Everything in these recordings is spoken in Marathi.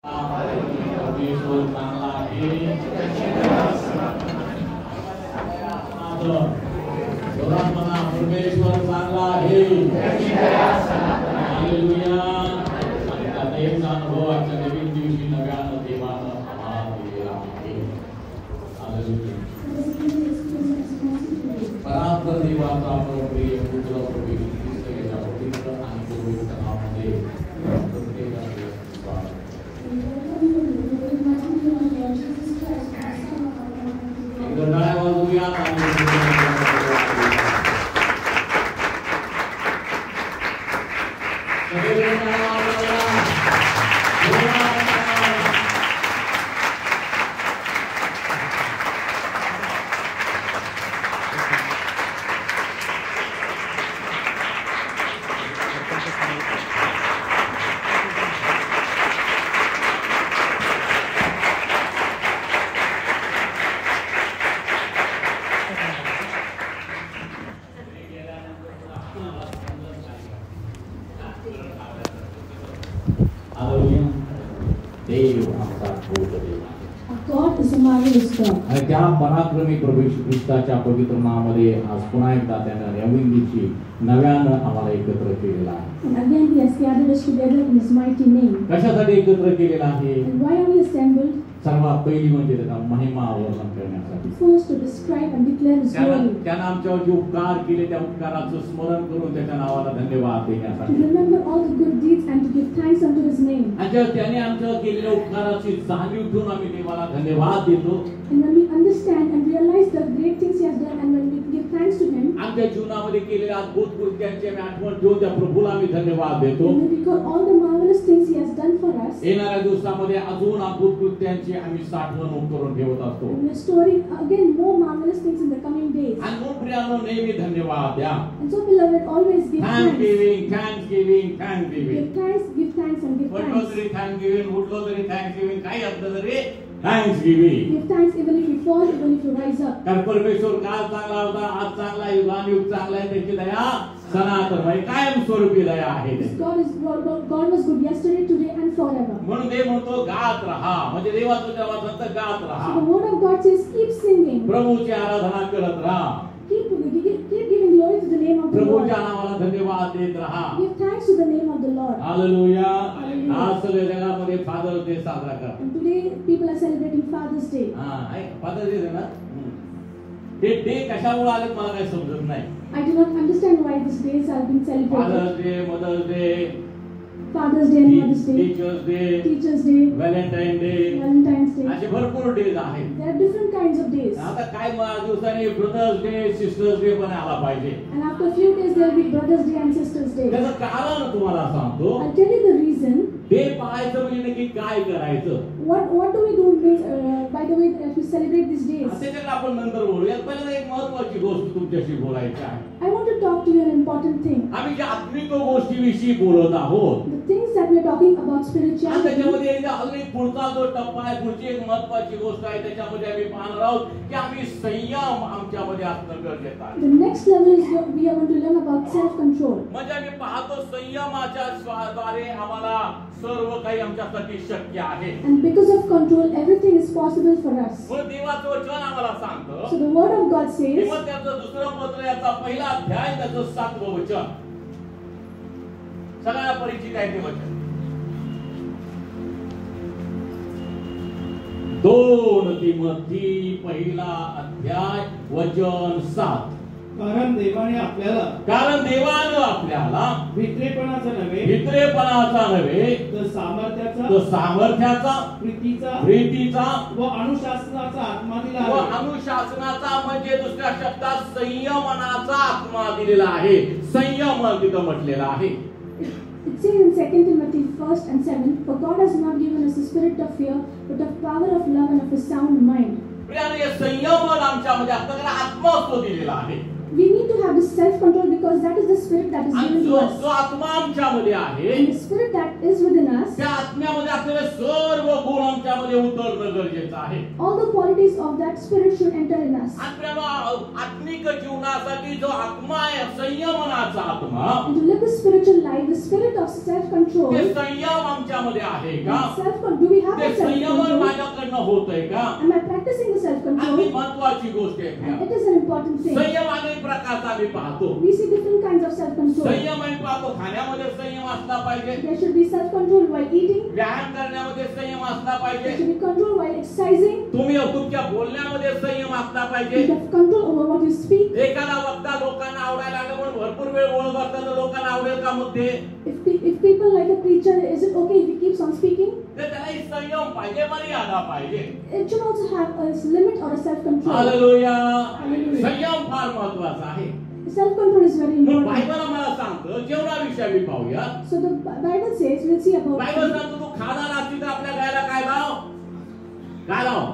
परमेश्वर चांगला आहे. जोरात म्हणा, परमेश्वर चांगला आहे. हालेलुया. आता एक अनुभव आजच्या नवीन दिवशी नव्यानं देवानं आम्हाला दिलेला आहे. हालेलुया. परात्पर देवाचा प्रिय पुत्र प्रभू ख्रिस्त पवित्र आणि पवित्र नामामध्ये प्रत्येकाला स्वागत. आणि त्या पराक्रमी प्रभू ख्रिस्ताच्या पवित्र नामामध्ये आज पुन्हा एकदा त्याने नवीन दिवशी नव्यानं आम्हाला एकत्र केलेला आहे. कशासाठी एकत्र केलेला आहे? सर्वात पहिली म्हणजे त्याचा महिमा वर्णन करण्यासाठी. त्यानं आमच्यावर जे उपकार केले त्या उपकाराचं स्मरण करून त्याच्या नावाला धन्यवाद देण्यासाठी. आणि त्याने आमच्यावर केलेल्या उपकाराची जाणीव ठेवून आम्ही देवाला धन्यवाद देतो. आमच्या जीवनामध्ये केलेल्या अद्भुत कृत्यांची आम्ही आठवण ठेवून त्या प्रभूला आम्ही धन्यवाद देतो. येणाऱ्या दिवसामध्ये अजून अद्भुत कृत्यांची आम्ही साठवण करून ठेवत असतो. आणि मग प्रियानो नेहमी धन्यवाद द्या. काही असलं तरी कारण परमेश्वर काल चांगला होता, आज चांगला आहे, युगानुयुग चांगला आहे. त्याची दया सनातन आहे, कायम स्वरूपी दया आहे. म्हणून ते म्हणतो गात राहा, म्हणजे देवाचं जेव्हा म्हणतं गात राहा. प्रभूची आराधना करत राहा. प्रभूच्या नावाला धन्यवाद देत राहा. हालेलुया. आज सगळ्या जगामध्ये फादर्स डे साजरा करतात. फादर्स डे ना, ते डे कशामुळे आले मला काही समजत नाही. I do not understand why these days are being celebrated. Father's Day, Mother's Day, Father's Day, Mother's Day, Teacher's Day, Valentine's Day. असे भरपूर डेज आहेत. There are different kinds of days. आता काय दिवसांनी Brother's Day, Sister's Day पण आला पाहिजे. And after a few days there will be Brother's Day and Sister's Day. त्याचं कारण तुम्हाला सांगतो. I'll tell you the reason. Day पाहायचं म्हणजे नक्की काय करायचं? What do we do by the way as we celebrate these days? त्याच्याकडे आपण नंतर बोलूया. पहिल्यांदा एक महत्त्वाची गोष्ट तुमच्याशी बोलायची आहे. I want to talk to you an important thing. आम्ही ज्या आत्मिक गोष्टीविषयी बोलत आहोत. The things that we are talking about spirituality. त्याच्यामध्ये अजून एक पुढचा जो टप्पा आहे, पुढची एक महत्त्वाची गोष्ट आहे, त्याच्यामध्ये आम्ही पाहणार आहोत की आम्ही संयम आमच्यामध्ये असणं गरजेचं आहे. The next level is we are going to learn about self control. म्हणजे आम्ही पाहतो संयमाच्या द्वारे आम्हाला सर्व काही आमच्यासाठी शक्य आहे. And because of control everything is possible for us. म्हणून देवाचं वचन आम्हाला सांगतं. So the word of God says. त्याचं दुसरं पत्र याचा पहिला अध्याय त्याचं 7वं वचन सगळ्या परिचित आहे. ते वचन 2 तिमोथी पहिला अध्याय वचन 7. कारण देवाने आपल्याला भित्रेपणाचा नव्हे तर सामर्थ्याचा प्रीतीचा व अनुशासनाचा आत्मा दिला आहे. व अनुशासनाचा म्हणजे दुसऱ्या शब्दात संयमनाचा आत्मा दिलेला आहे. संयम तिथं म्हटलेला आहे. It says in 2 Timothy 1:7, for God has not given us a spirit of fear, but of power, of love, and of a sound mind. प्रियाने संयमन आमच्यामध्ये असतं, आत्मा तो दिलेला आहे. We need to have this self control because that is the spirit that is given to us. जो आत्मा आमच्यामध्ये आहे, and the spirit that that is within us, त्या आत्म्यामध्ये असलेले सर्व गुण आमच्यामध्ये उतरणं गरजेचं आहे. all the qualities of that spirit should enter in us. आत्मिक जीवनासाठी जो आत्मा आहे, संयमनाचा आत्मा, And to live the spiritual life, the spirit of self-control. ते संयम आमच्यामध्ये आहे का? Do we have ते the संयमन self-control? माझ्याकडनं होतंय का? Am I practicing the अगदी self-control? महत्वाची गोष्ट आहे. And it is an important thing. संयम अनेक प्रकारचा आम्ही पाहतो. We see different kinds of self-control. संयम आम्ही पाहतो, खाण्यामध्ये संयम असला पाहिजे, There should be self-control while eating. व्यायाम करण्यामध्ये संयम असला There पाहिजे, should be control while exercising. तुम्ही तुमच्या बोलण्यामध्ये संयम असला You पाहिजे. have control over what you speak. एखादा वक्ता लोकांना आवडायला लागला म्हणून भरपूर वेळ बोलत असला तर लोकांना आवडेल का मग ते? If people like a preacher, is it okay if he keeps on speaking? तर त्याला संयम पाहिजे, मर्यादा पाहिजे. It should also have a limit or a self-control. Hallelujah. Hallelujah. संयम फार महत्वाचा आहे. Self-control is very मग important. बायबल आम्हाला सांगतं, जेवणाविषयी आम्ही पाहूया. So the Bible says, we'll see about Bible सांगतो तू खाणार असली तर आपल्या गायला काय लाव? काय लाव?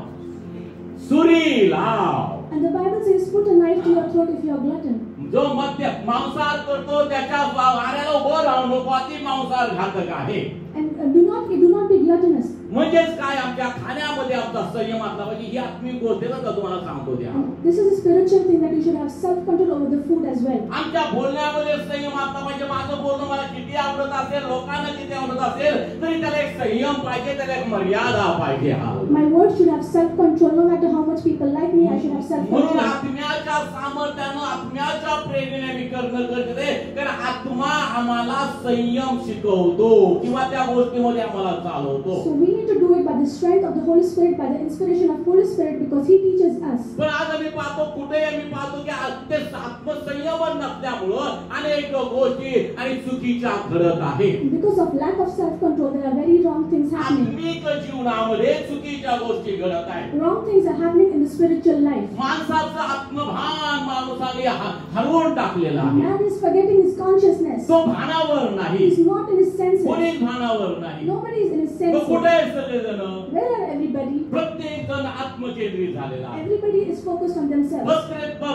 सुरी लाव. And the Bible says, put a knife to your throat if you are glutton. जो मद्य मांसाहार करतो त्याच्या वाऱ्याला उभं राहू नको, अति मांसाहार घातक आहे. And do not be gluttonous. म्हणजेच काय, आमच्या खाण्यामध्ये आमचा संयम असला पाहिजे. ही आत्मिक गोष्ट आहे ना, तुम्हाला सांगतो त्या. And this is a spiritual thing that you should have self-control over the food as well. आमच्या बोलण्यामध्ये संयम असला पाहिजे. माझं बोलणं मला किती आवडत असेल, लोकांना किती आवडत असेल, तरी त्याला एक संयम पाहिजे, त्याला एक मर्यादा पाहिजे. My words should have self-control. No matter how much people like me, I should have म्हणून self-control. आत्म्याच्या सामर्थ्यानं, आत्म्याच्या प्रेरणेने मी करणं गरजेचं आहे. कारण आत्मा आम्हाला संयम शिकवतो किंवा त्या गोष्टीमध्ये आम्हाला चालवतो. So we need to do it by the strength of the Holy Spirit, by the inspiration of Holy Spirit, because He teaches us. पण आज आम्ही पाहतो, कुठे आम्ही पाहतो की ते आत्मसंयमन नसल्यामुळं अनेक गोष्टी आणि चुकीच्या घडत आहे. Because of lack of self-control, there are very wrong things happening. आत्मिक जीवनामध्ये चुकीच्या गोष्टी घडत आहेत. Wrong things are happening in the spiritual life. माणसाचं आत्मभान माणसाने हरवून टाकलेलं आहे. Man is forgetting his consciousness. तो भानावर नाही, He is not in his senses. कोणीच भानावर नाही. Nobody is in his तो senses. कुठे आहे सगळेजण? Where are everybody? प्रत्येक जण आत्मकेंद्रित झालेला आहे. Everybody is focused on themselves.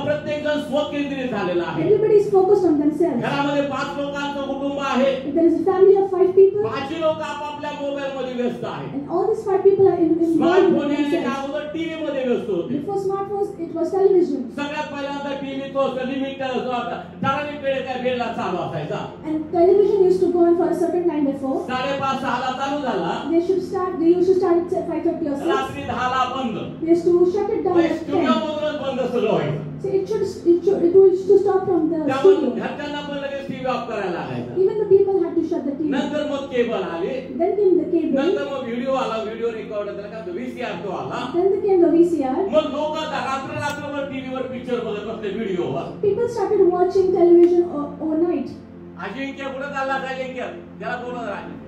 प्रत्येक जण स्वकेंद्रित झालेला आहे. Everybody is focused on themselves. घरामध्ये 5 लोकांचं कुटुंब आहे. If there is a family of 5 people, 5 लोक आपापल्या मोबाईल मध्ये व्यस्त आहेत. and all these 5 people are involved smartphone in याने themselves. अगोदर टीव्ही मध्ये व्यस्त होते. Before smartphones, it was television. सगळ्यात पहिल्यांदा टीव्ही तो लिमिट ठराविक वेळ काय वेळेला चालू असायचा. And television used to go on for a certain time before. 5:30 ला चालू झाला, They used to start at 5:30 or 6. रात्री 10 ला बंद. They used to shut it down at 10. स्टुडिओमधूनच बंद सगळं व्हायचं. So it was to stop from the त्यामुळे studio. घरच्यांना पण लगेच टीव्ही ऑफ करायला लागायचा. Even the people had to shut the TV. नंतर मग केबल आले, Then came the cable. नंतर मग व्हिडिओ आला, व्हिडिओ रेकॉर्ड त्याला VCR तो आला. Then came the VCR. मग लोक रात्रभर टीव्हीवर पिक्चर बघत बसले व्हिडिओवर. People started watching television overnight. अजिंक्य कुठे चालला? अजिंक्य त्याला बोलत राहिले.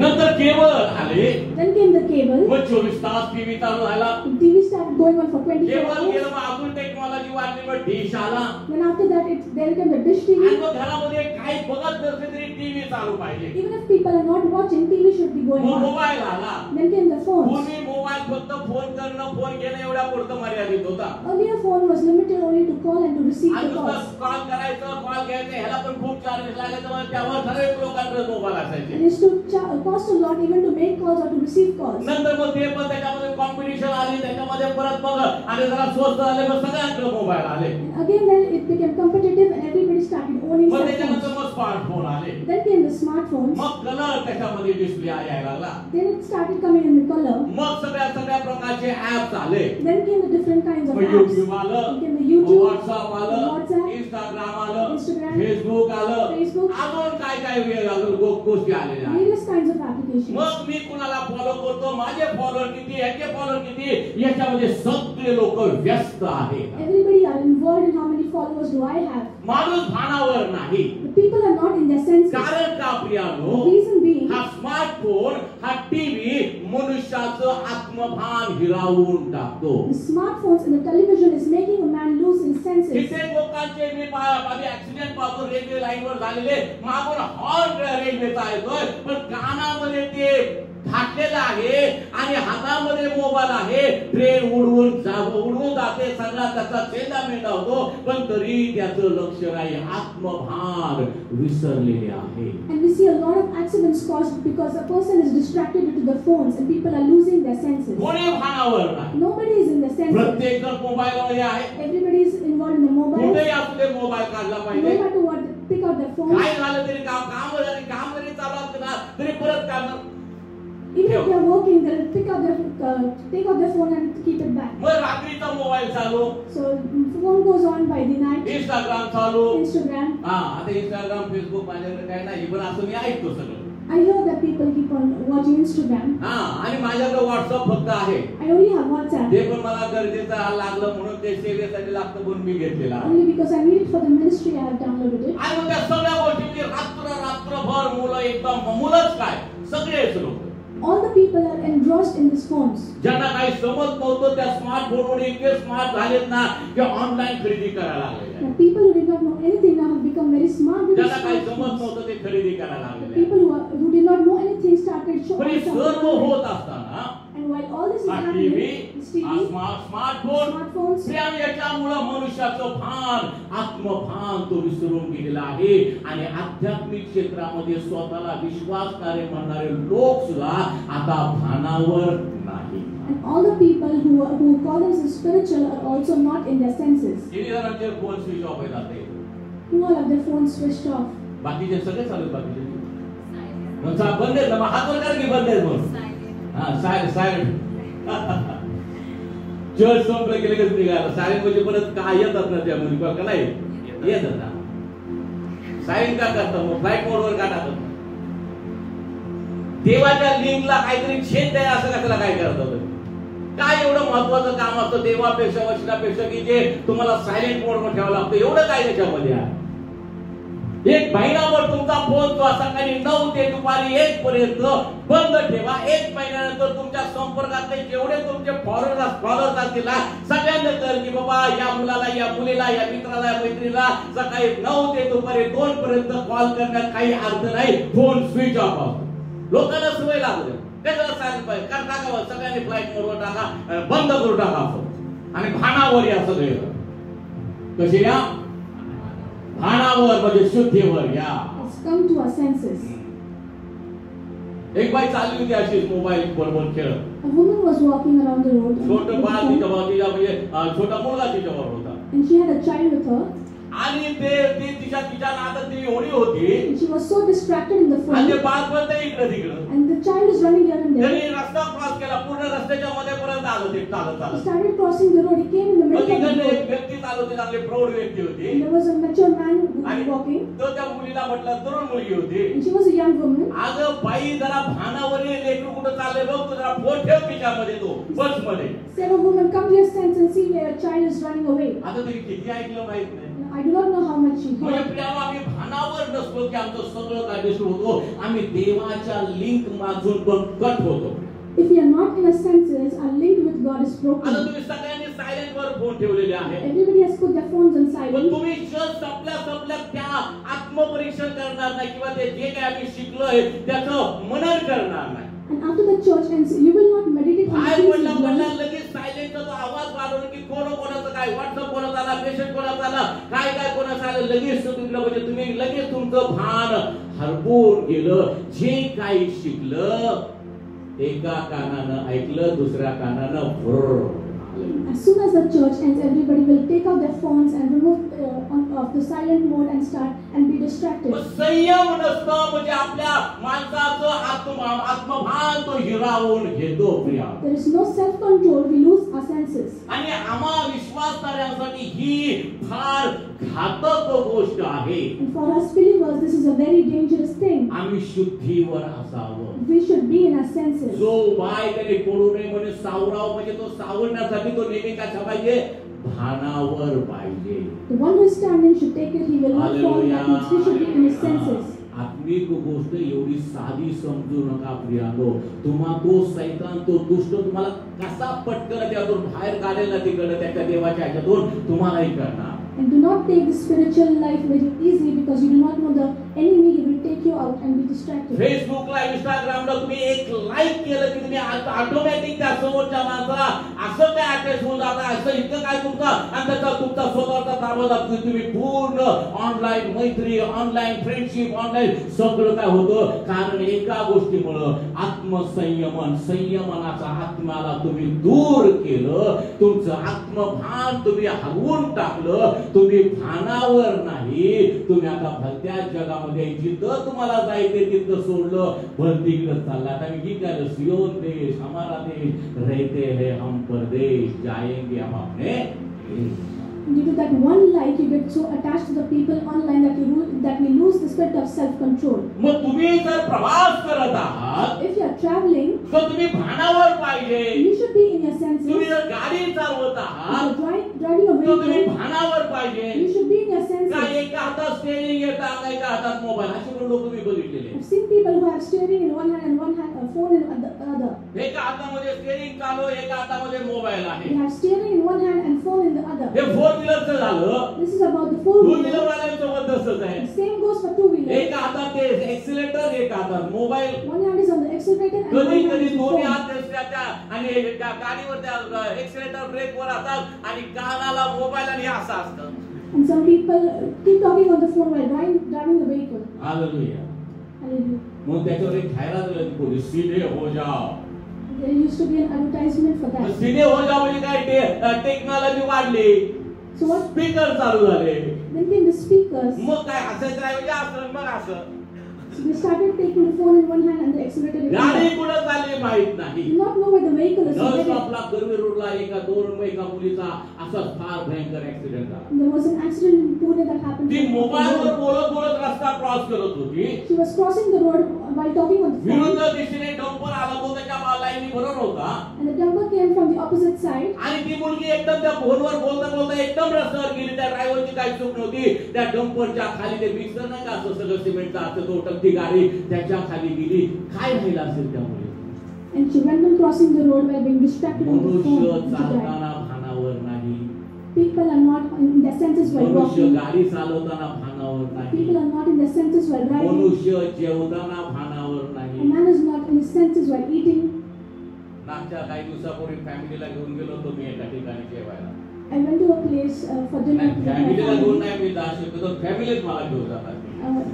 नंतर केबल आले. Then came the cable. मग 24 तास टीव्ही चालू झाला. TV started going on for 24 cable hours. गेलं, मग अजून टेक्नॉलॉजी वाढली, मग डिश आला. Then after that, there came the dish आणि TV. मग घरामध्ये काही बघत नसले तरी टीव्ही चालू पाहिजे. Even if people are not watching, TV should be going मग on. मोबाईल आला. Then came the phones. पूर्वी मोबाईल फक्त फोन करणं, फोन घेणं एवढ्या पुरतं मर्यादित होता. Earlier phone was limited only to call and to receive आणि the calls. नुसतं कॉल करायचं, कॉल घ्यायचं, ह्याला पण खूप चार्जेस लागायचं. मग त्यावर ठराविक लोकांकडे मोबाईल असायचे. It used to cost a lot even to make calls or to receive calls. नंतर मग ते पण त्याच्यामध्ये कॉम्पिटिशन आली, त्याच्यामध्ये परत मग आणि जरा स्वस्त आले, मग सगळ्यांकडे मोबाईल आले. And again then it became competitive and everybody started owning मग cell त्याच्यानंतर phones. मग स्मार्टफोन आले. Then came the smartphones. मग कलर त्याच्यामध्ये डिस्प्ले यायला लागला. Then it started coming in the color. मग सगळ्या प्रकारचे ऍप्स आले. Then came the different kinds of मग apps. युट्यूब आलं, Then came the YouTube, WhatsApp आलं, WhatsApp, इंस्टाग्राम आलं, Instagram, फेसबुक आलं, Facebook. अजून काय अजून गोष्टी आलेल्या आहेत. various kinds of applications. मग मी कुणाला फॉलो करतो, माझे फॉलोअर किती, याचे फॉलोअर किती, याच्यामध्ये सगळे लोक व्यस्त आहेत. Everybody are involved in how many followers do I have. माणूस भानावर नाही. The people are not in their senses. कारण का प्रियानो, The reason being, हा स्मार्टफोन, हा टीव्ही मनुष्याचं आत्मभान हिरावून टाकतो. The smartphones and the television is making a man lose his senses. कित्येक लोकांचे मी ऍक्सिडेंट पाहतो रेल्वे लाईनवर झालेले, मागून हॉर्न रेल्वेचा येतोय पण कानामध्ये ते घातलेलं आहे आणि हातामध्ये मोबाईल आहे. ट्रेन उडवून जाते, सगळा त्याचा चेंडा मेंढा होतो पण तरी त्याचं लक्ष नाही, आत्मभान विसरलेले आहे. And we see a lot of accidents caused because a person is distracted due to the phones and people are losing their senses. कोणी भानावर नाही. Nobody is in the senses. प्रत्येक जण मोबाईलमध्ये आहे. Everybody is involved in the mobile. कुठेही आपले मोबाईल काढला No पाहिजे. matter what, pick out the phone. काय झालं तरी काम जरी चालू असलं ना तरी परत काढणार. Even if they are working, they'll take out their phone and keep it back. मग रात्रीचा मोबाईल चालू. So phone goes on by the night. Instagram चालू. Instagram. आता इंस्टाग्राम फेसबुक माझ्याकडे काय नाही पण असं मी ऐकतो सगळं. I know that people keep on watching Instagram. आणि माझ्याकडे व्हॉट्सअप फक्त आहे. I only have WhatsApp. ते पण मला गरजेचं लागलं म्हणून ते सेवेसाठी लागतं म्हणून मी घेतलेला. Only because I need it for the ministry I have downloaded it. आणि मग त्या सगळ्या गोष्टी रात्रभर मुलं एकदम मुलंच काय सगळेच लोक. All the people are engrossed in these phones. ज्यांना काही समज नव्हतं त्या स्मार्टफोनमुळे इतके स्मार्ट झालेत ना की ऑनलाईन खरेदी करायला लागले. The people who did not know anything now have become very smart with ज्यांना काही these समज smartphones. नव्हतं ते खरेदी करायला The लागले. people who did not know anything started पण हे showing सर्व something. होत असताना And while all this is हा happening, टीव्ही, this हा TV, स्मार्टफोन smartphones, याच्यामुळे मनुष्याचं भान आत्मभान तो विसरून गेलेला आहे. आणि आध्यात्मिक क्षेत्रामध्ये स्वतःला विश्वासणारे म्हणणारे लोक सुद्धा आता भानावर नाही. and all the people who call themselves spiritual are also not in their senses. किती जणांचे फोन स्विच ऑफ होतात? Who all have their phones switched off? बाकीचे सगळे चालू बाकीचे म्हणजे बंद आहेत ना, हात वर करा की बंद आहेत म्हणून. सायलेंट चर्च संपलं गेले कसं निघाला सायलेंट म्हणजे परत काय येतात ना त्या मुली का नाही येतात ना. सायलेंट का करतात मग फ्लाईट मोडवर का टाकत? देवाच्या लिंकला काहीतरी छेद आहे असं कशाला काय करतात? काय एवढं महत्वाचं काम असतं देवापेक्षा वचनापेक्षा की जे तुम्हाला सायलेंट मोडवर ठेवावं लागतं? एवढं काय त्याच्यामध्ये आहे? एक महिनाभर तुमचा फोन तो सकाळी 9 ते दुपारी 1 पर्यंत बंद ठेवा. 1 महिन्यानंतर तुमच्या संपर्कातले जेवढे तुमचे फॉलोअर्स असतील ना सगळ्यांना तर की बाबा या मुलाला या मुलीला या मित्राला या मैत्रिणीला सकाळी 9 ते दुपारी 2 पर्यंत कॉल करण्यात काही अर्थ नाही. फोन स्विच ऑफ असतो. लोकांना सवय लागली त्याला सायलेंट पाहिजे कारण टाकावं सगळ्यांनी फ्लाईट मोडवर टाका बंद करून टाका आणि भानावर या सगळे कसे या भानावर म्हणजे शुद्धीवर या. It's come to our senses. एक बाई चालली होती अशीच मोबाईल बरोबर खेळत. A woman was walking around the road. छोटं बाळ तिच्यावर म्हणजे छोटा मुलगा तिच्यावर होता. And she had a child with her. आणि ते तिच्या नादात ती एवढी होती. And she was so distracted in the phone. आणि ते बाळ पण इकडे तिकडे. And the child is running here and there. त्यांनी रस्ता क्रॉस केला पूर्ण रस्त्याच्या मध्ये पर्यंत आलं ते चालत He started crossing the road. He came in the middle of the तिकडे एक road. व्यक्ती चालत होती चांगली प्रौढ व्यक्ती होती. And there was a mature man who was आणि walking. तो त्या मुलीला म्हटलं तरुण मुलगी होती. And she was a young woman. अगं बाई जरा भानावर ये लेकरू कुठं चाललंय बघ तू जरा फोन ठेव तिच्यामध्ये तो बस मध्ये. Said a woman, come to your sense and see where your child is running away. आता तरी किती ऐकलं माहित नाही. I do not know how much she म्हणजे heard. प्रियानो आम्ही भानावर नसतो की आमचं सगळं काय दिसून होतो. आम्ही देवाच्या लिंक मागून पण कट होतो. If we are not in our senses, our link with God is आता broken. तुम्ही सगळ्यांनी सायलेंट वर फोन ठेवलेले आहे. Everybody has put their phones on पण silent. तुम्ही संपल्या त्या आत्मपरीक्षण करणार नाही किंवा ते जे काही आम्ही शिकलोय त्याचं मनन करणार नाही. And after the church ends, you will not meditate on the काय things पडला you've learned. लगेच सायलेंटचा तो आवाज वाढवला की कोणाचं काय व्हॉट्सअप कोणाचा आला मेसेज कोणाचा आला काय कोणाचा आलं लगेच तुमचं म्हणजे तुम्ही लगेच तुमचं भान हरपून गेलं. जे काही शिकलं एका कानानं ऐकलं दुसऱ्या कानानं भुर्र. As soon as the church ends, everybody will take out their phones and remove of the silent mode and start and be distracted. संयम नसतं म्हणजे आपल्या माणसाचं आत्मभान तो हिरावून घेतो Priya. There is no self-control. We lose our senses. आणि आम्हा विश्वासणाऱ्यांसाठी ही फार घातक गोष्ट आहे. And for us believers, this is a very dangerous thing. आम्ही शुद्धीवर असावं. We should be in our senses. जो बाय त्याने पडू नये म्हणजे सावराव म्हणजे तो सावरण्यासाठी तो नेहमी काय पाहिजे भानावर पाहिजे. The one who is standing should take it. He will not fall backwards. He should be in his senses. आत्मिक गोष्ट एवढी साधी समजू नका प्रियानो. तो सैतान, तो दुष्ट तुम्हाला कसा पटकन त्यातून बाहेर काढेल ना तिकडे त्याच्या देवाच्या ह्याच्यातून तुम्हालाही करणार. And do not take the spiritual life very easily because you do not know the enemy will take you out and be distracted. फेसबुकला, इंस्टाग्रामला तुम्ही एक लाईक केलं की तुम्ही ऑटोमॅटिक त्या समोरच्या माणसाला असं काय अटॅच होऊन जाता, असं इतकं काय तुमचा आणि त्याचा तुमचा स्वतःचा ताबा दाखवतो. तुम्ही पूर्ण ऑनलाईन मैत्री, ऑनलाईन फ्रेंडशिप, ऑनलाईन सगळं काय होतं. कारण एका गोष्टीमुळं आत्मसंयमन, संयमनाचा आत्म्याला तुम्ही दूर केलं. तुमचं आत्मभान तुम्ही हरवून टाकलं. तुम्ही भानावर नाही, तुम्ही आता भलत्या जगामध्ये जिथं तुम्हाला जायचे तिथं सोडलं, भलतीकडे चालला. आता मी गीत सियोन देश हमारा देश, रहते हैं हम परदेश, जाएंगे हम अपने देश. Due to that one like, you get so attached to the people online that we lose the spirit of self-control. मग तुम्ही जर प्रवास करत आहात, If you are traveling, तर तुम्ही भानावर पाहिजे. you should be in your senses. तुम्ही जर गाडी चालवत If आहात, you are driving a तर तुम्ही vehicle, भानावर पाहिजे. you should be in your का senses. एका हातात स्टेरिंग येतात, एका हातात मोबाईल, असे लोक तुम्ही बघितलेले. I've seen people who have steering in one hand and one hand, a phone in the other. एका हातामध्ये स्टेरिंग चालू, एका हातामध्ये मोबाईल आहे. They have steering in one hand and phone in the other. हे फोर व्हीलरचं झालं. This is about the two four-wheeler. Wheeler वाल्यांसोबत तसंच आहे. The same goes for two-wheeler. एका हातात ते एक्सिलेटर, एका हातात mobile. One hand is on the accelerator and one कधी hand कधी is the दोन्ही phone. हात त्या आणि त्या गाडीवर त्या एक्सिलेटर ब्रेकवर असतात आणि कानाला मोबाईल आणि हे असं असतं. And some people keep talking on the phone while driving the vehicle. Hallelujah. Hallelujah. मग त्याच्यावर एक जाहिरात होती, सीधे हो जाओ. There used to be an advertisement for that. सीधे हो जाओ म्हणजे काय, टेक्नॉलॉजी वाढली, So what? स्पीकर चालू झाले. Then came the speakers. मग काय असायचं नाही, असं मग असं. So they started taking the phone in one hand and the accelerator in the गाडी other. कुठं चालली माहित नाही. Do not know where the vehicle is headed. आपला कर्वे रोडला एका मुलीचा असा फार भयंकर ऍक्सिडेंट झाला. There was an accident in Pune that happened. ती मोबाईलवर बोलत बोलत रस्ता क्रॉस करत होती. She was crossing the road while talking on the phone. विरुद्ध दिशेने डंपर आला, तो त्याच्या लाईनी बरोबर होता. And the dumper came from the opposite side. आणि ती मुलगी एकदम त्या फोनवर बोलता बोलता एकदम रस्त्यावर गेली. त्या ड्रायव्हरची काही चूक नव्हती. त्या डंपरच्या खाली ते मिक्सर नाही का असं सगळं सिमेंटचं असं टोटल ती गाडी त्याच्या खाली गेली. काय राहिलं असेल त्यामुळे. And she went on crossing the road while being distracted on the phone. मनुष्य to drive. चालताना भानावर नाही. People are not in their senses while मनुष्य walking. गाडी चालवताना भानावर नाही. People are not in their senses while driving. मनुष्य जेवताना भानावर A नाही. man is not in his senses while eating. मागच्या काही दिवसापूर्वी फॅमिलीला घेऊन गेलो होतो मी एका ठिकाणी जेवायला. I went to a place for dinner with my फॅमिलीला घेऊन family. नाही, मी दास शिकतो, फॅमिलीच मला घेऊन जातात.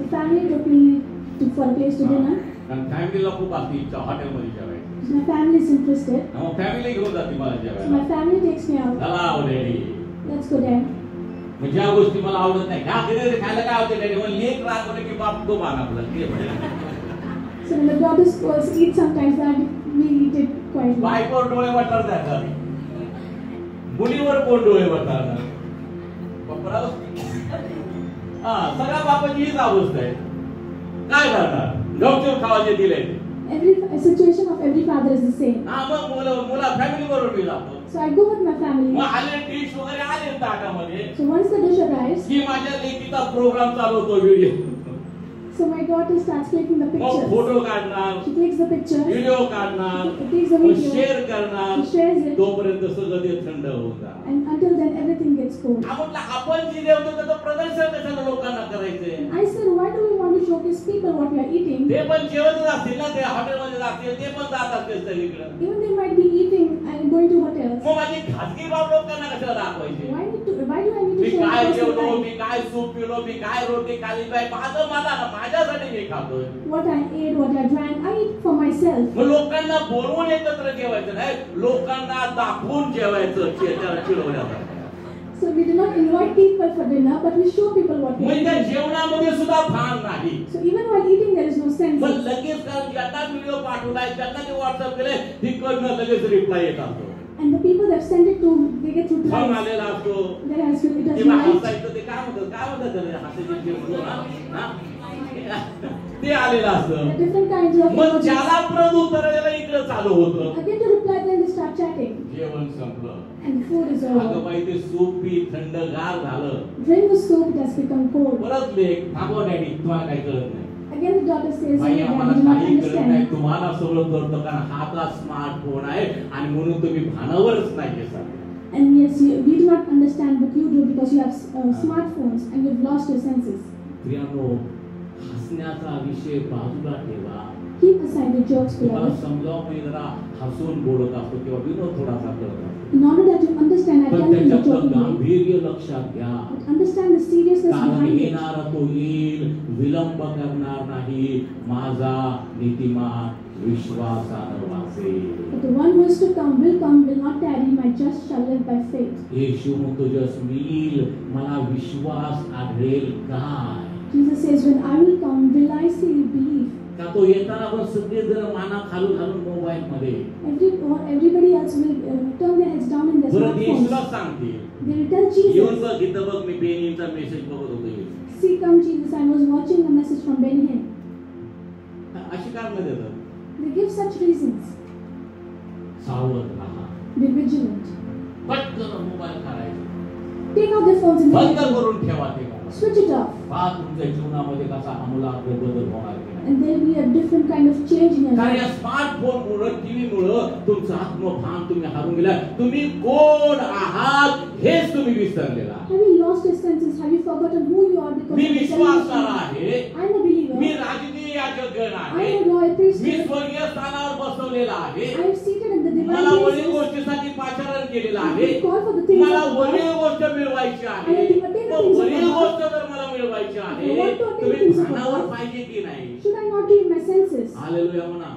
The family took me for a place to dinner. कारण फॅमिलीला खूप असते इच्छा हॉटेलमध्ये जेवायची. So my family is interested. मग फॅमिली घेऊन जाते मला So जेवायला. my family takes me out. चला डॅडी. Let's go there. मग ज्या गोष्टी मला आवडत नाही ह्या कधी खायला काय होते डॅडी, मग लेक राग होते की बाप तो मान आपला ते म्हणे. So when the daughters girls eat sometimes that we eat it quite well. बायकोवर डोळे वाटार जातात, मुलीवर कोण डोळे वाटारणार. हा सगळ्या बापाची हीच अवस्था आहे. काय करणार, गवचूर खावाचे दिले. Every situation of every father is the same. हा मग मुला फॅमिली बरोबर मी जातो. So I go with my family. मग आले डिश वगैरे आले ताटामध्ये So once the dish arrives, की माझ्या लेकीचा प्रोग्राम चालू होतो video. so my daughter starts clicking the मग pictures. फोटो काढणार, She clicks the pictures. Video काढणार, She takes the video. Share करणार. She shares it. तोपर्यंत सगळं ते थंड होऊन जाणार. And until then everything gets cold. आपण जी जेवतो त्याचं प्रदर्शन कशाला लोकांना करायचंय. I said, why do we want to showcase people what we are eating? ते पण जेवतच असतील ना, ते हॉटेलमध्ये जातील, ते पण जात असतील सगळीकडे. Even they might be eating and going to hotels. मग माझी खाजगी बाब लोकांना कशाला दाखवायची. Why do I need to me show काय my personal जेवलो, life? मी काय सूप पिलो, मी काय रोटी खाली, माझ्यासाठी मी खातोय. What I ate, what I drank, I eat for myself. मग लोकांना बोलवून एकत्र जेवायचं नाही, लोकांना दाखवून जेवायचं. चिडवण्याचं. So we do not invite people for dinner, but we show people what we म्हणजे त्या eat. जेवणामध्ये सुद्धा भान नाही. So even while eating, there is no sense. पण लगेच कारण ज्यांना व्हिडिओ पाठवलाय, ज्यांना ते व्हॉट्सअप केले, तिकडनं लगेच रिप्लाय येत असतो. And the people that send it to, they get phone replies. आलेला असतो. There has been, it has किंवा been liked. हसायचं ते काय म्हणतात त्याला, हसायचं जे म्हणतो ना, हा? ते आलेलं There असतं. are different kinds of मग emojis. ज्याला प्रदुत्तर द्यायला इकडे चालू होतं. Again to reply, then they start chatting. जेवण संपलं. And the food is अगं over. बाई ते सूप पी, थंडगार झालं. Drink the soup, it has become cold. परत लेख थांबव डॅडी, तुम्हाला काही कळत नाही. Again the daughter says, बाई "I आम्हाला do not काही कळत नाही, understand." तुम्हाला सगळं कळतं कारण हातात स्मार्टफोन आहे आणि म्हणून तुम्ही भानावरच नाही sir. And yes, we do not understand, but you do because you have smartphones and you've lost your senses. प्रियानो, हसण्याचा विषय बाजूला ठेवा. Keep aside the jokes, तुम्हाला beloved. समजावं मी जरा हसून बोलत असतो किंवा विनोद थोडासा करत असतो. In order that you understand, I पण tell you the त्याच्यातलं joking way. गांभीर्य लक्षात घ्या. But understand the seriousness कारण behind it. येणारा तो येईल, विलंब करणार नाही, माझा नीतिमान विश्वासानं वासेल. But the one who is to come, will not tarry, my just shall live by faith. येशू तुझस येईल, मला विश्वास आढळेल काय? Jesus says, when I will come, will I see belief? का तो येताना पण सगळे जण माना खालून घालून मोबाईल मध्ये. Everybody else will turn their heads down in their बरं smartphones. येशूला सांगतील, They will tell येऊन Jesus, बघ इथं बघ मी बेनीचा मेसेज बघत होतो. see, come Jesus, I was watching a message from Benny Hinn. अशी कारण देतात. They give such reasons. सावध राहा, Be vigilant. पटकन मोबाईल काढायचा, Take out their phones and बंद करून ठेवा ते. switch it off. पहा तुमच्या जीवनामध्ये कसा आमूलाग्र बदल होणार की नाही. And there will be a different kind of change in your कारण life. या स्मार्टफोन मुळे, टीव्ही मुळे तुमचं आत्मभान तुम्ही हरवून गेला. तुम्ही कोण आहात हेच तुम्ही विसरलेला. Have you lost your senses? Have you forgotten who you are because me of the विश्वासाला television? आहे, I'm a believer. मी राजकीय याजकगण I आहे, am a royal me priesthood. स्वर्गीय स्थानावर बसवलेला आहे, I am seated in the divine मला वरील places. गोष्टीसाठी पाचारण केलेलं I आहे, am called for the things मला of God. वरील गोष्ट मिळवायची आहे. मग वरील गोष्ट जर मला मिळवायची आहे, तुम्ही भानावर पाहिजे की नाही? Should I not be in my senses? Hallelujah म्हणा.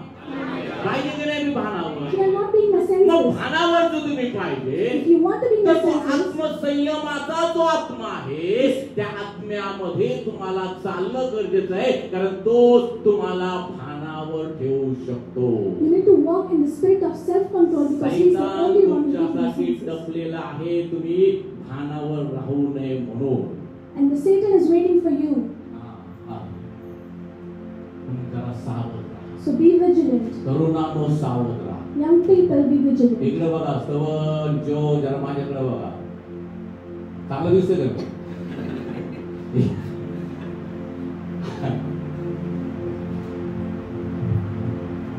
पाहिजे की नाही मी भानावर? Should I not be in my मग senses? भानावर जो तुम्ही पाहिजे If you want to be in तर my तो senses, आत्मसंयमाचा जो आत्मा आहे त्या आत्म्यामध्ये तुम्हाला चालणं गरजेचं आहे, कारण तोच तुम्हाला भानावर ठेवू शकतो. you need to walk in the spirit of self-control because He is the सैतान only one who can तुमच्यासाठी be senses. टपलेला आहे, तुम्ही भानावर राहू नये म्हणून. And the Satan is waiting for you. तुम्ही जरा सावध राहा. So be vigilant. तरुणांनो सावध राहा. Young people, be vigilant. इकडे बघा, स्तवन जो जरा माझ्याकडे बघा. चांगलं दिसतंय का?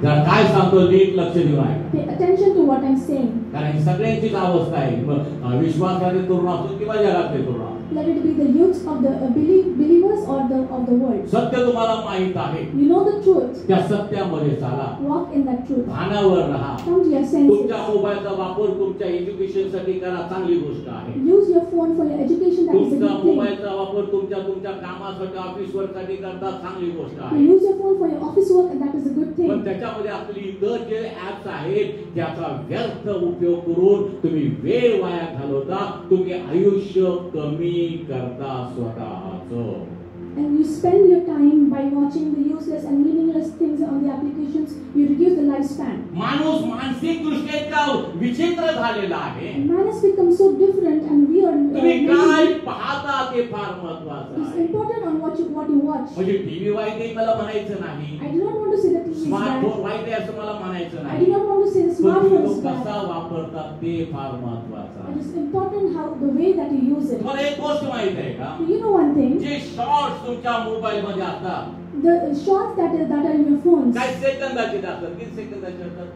जरा काय सांगतो नीट लक्ष देऊ आहे. Pay attention to what I'm saying. कारण ही सगळ्यांचीच अवस्था आहे, विश्वासाचे तरुण असो किंवा जगातले तरुण. Let it be the youths of the believers or of the world. सत्य तुम्हाला माहित आहे, You know the truth. त्या सत्यामध्ये चाला, Walk in that truth. भानावर राहा. Come to your senses. तुमच्या मोबाईलचा वापर तुमच्या एज्युकेशन साठी करा, चांगली गोष्ट आहे. Use your phone for your education. That is a तुमचा good thing. मोबाईलचा वापर तुमच्या कामासाठी, ऑफिस वर्क साठी करता, चांगली गोष्ट You आहे. use your phone for your office work and that is a good पण thing. त्याच्यामध्ये आपली इतर जे ऍप्स आहेत त्याचा व्यर्थ उपयोग करून तुम्ही वेळ वाया घालवता, तुम्ही आयुष्य कमी करता स्वतःचं. And you spend your time by watching the useless and meaningless things on the applications. You reduce the lifespan. माणूस मानसिक दृष्ट्या इतका विचित्र झालेला आहे. And man has become so different and weird. तुम्ही काय पाहता ते फार महत्त्वाचं It's आहे. important on what you watch. म्हणजे टीव्ही वाईट आहे मला म्हणायचं नाही, I do not want to say that TV is bad. Smartphone वाईट आहे असं मला म्हणायचं I do नाही, not want to say the पण तुम्ही smartphone तो is bad. कसा वापरता ते फार महत्त्वाचं It आहे. is important how the way that you use it. तुम्हाला एक गोष्ट माहित आहे का? You know one thing, जे शॉर्ट्स तुमच्या मोबाईल मध्ये असतात the shots that are in your phones. काय सेकंदाचे असतात, किती सेकंदाचे असतात?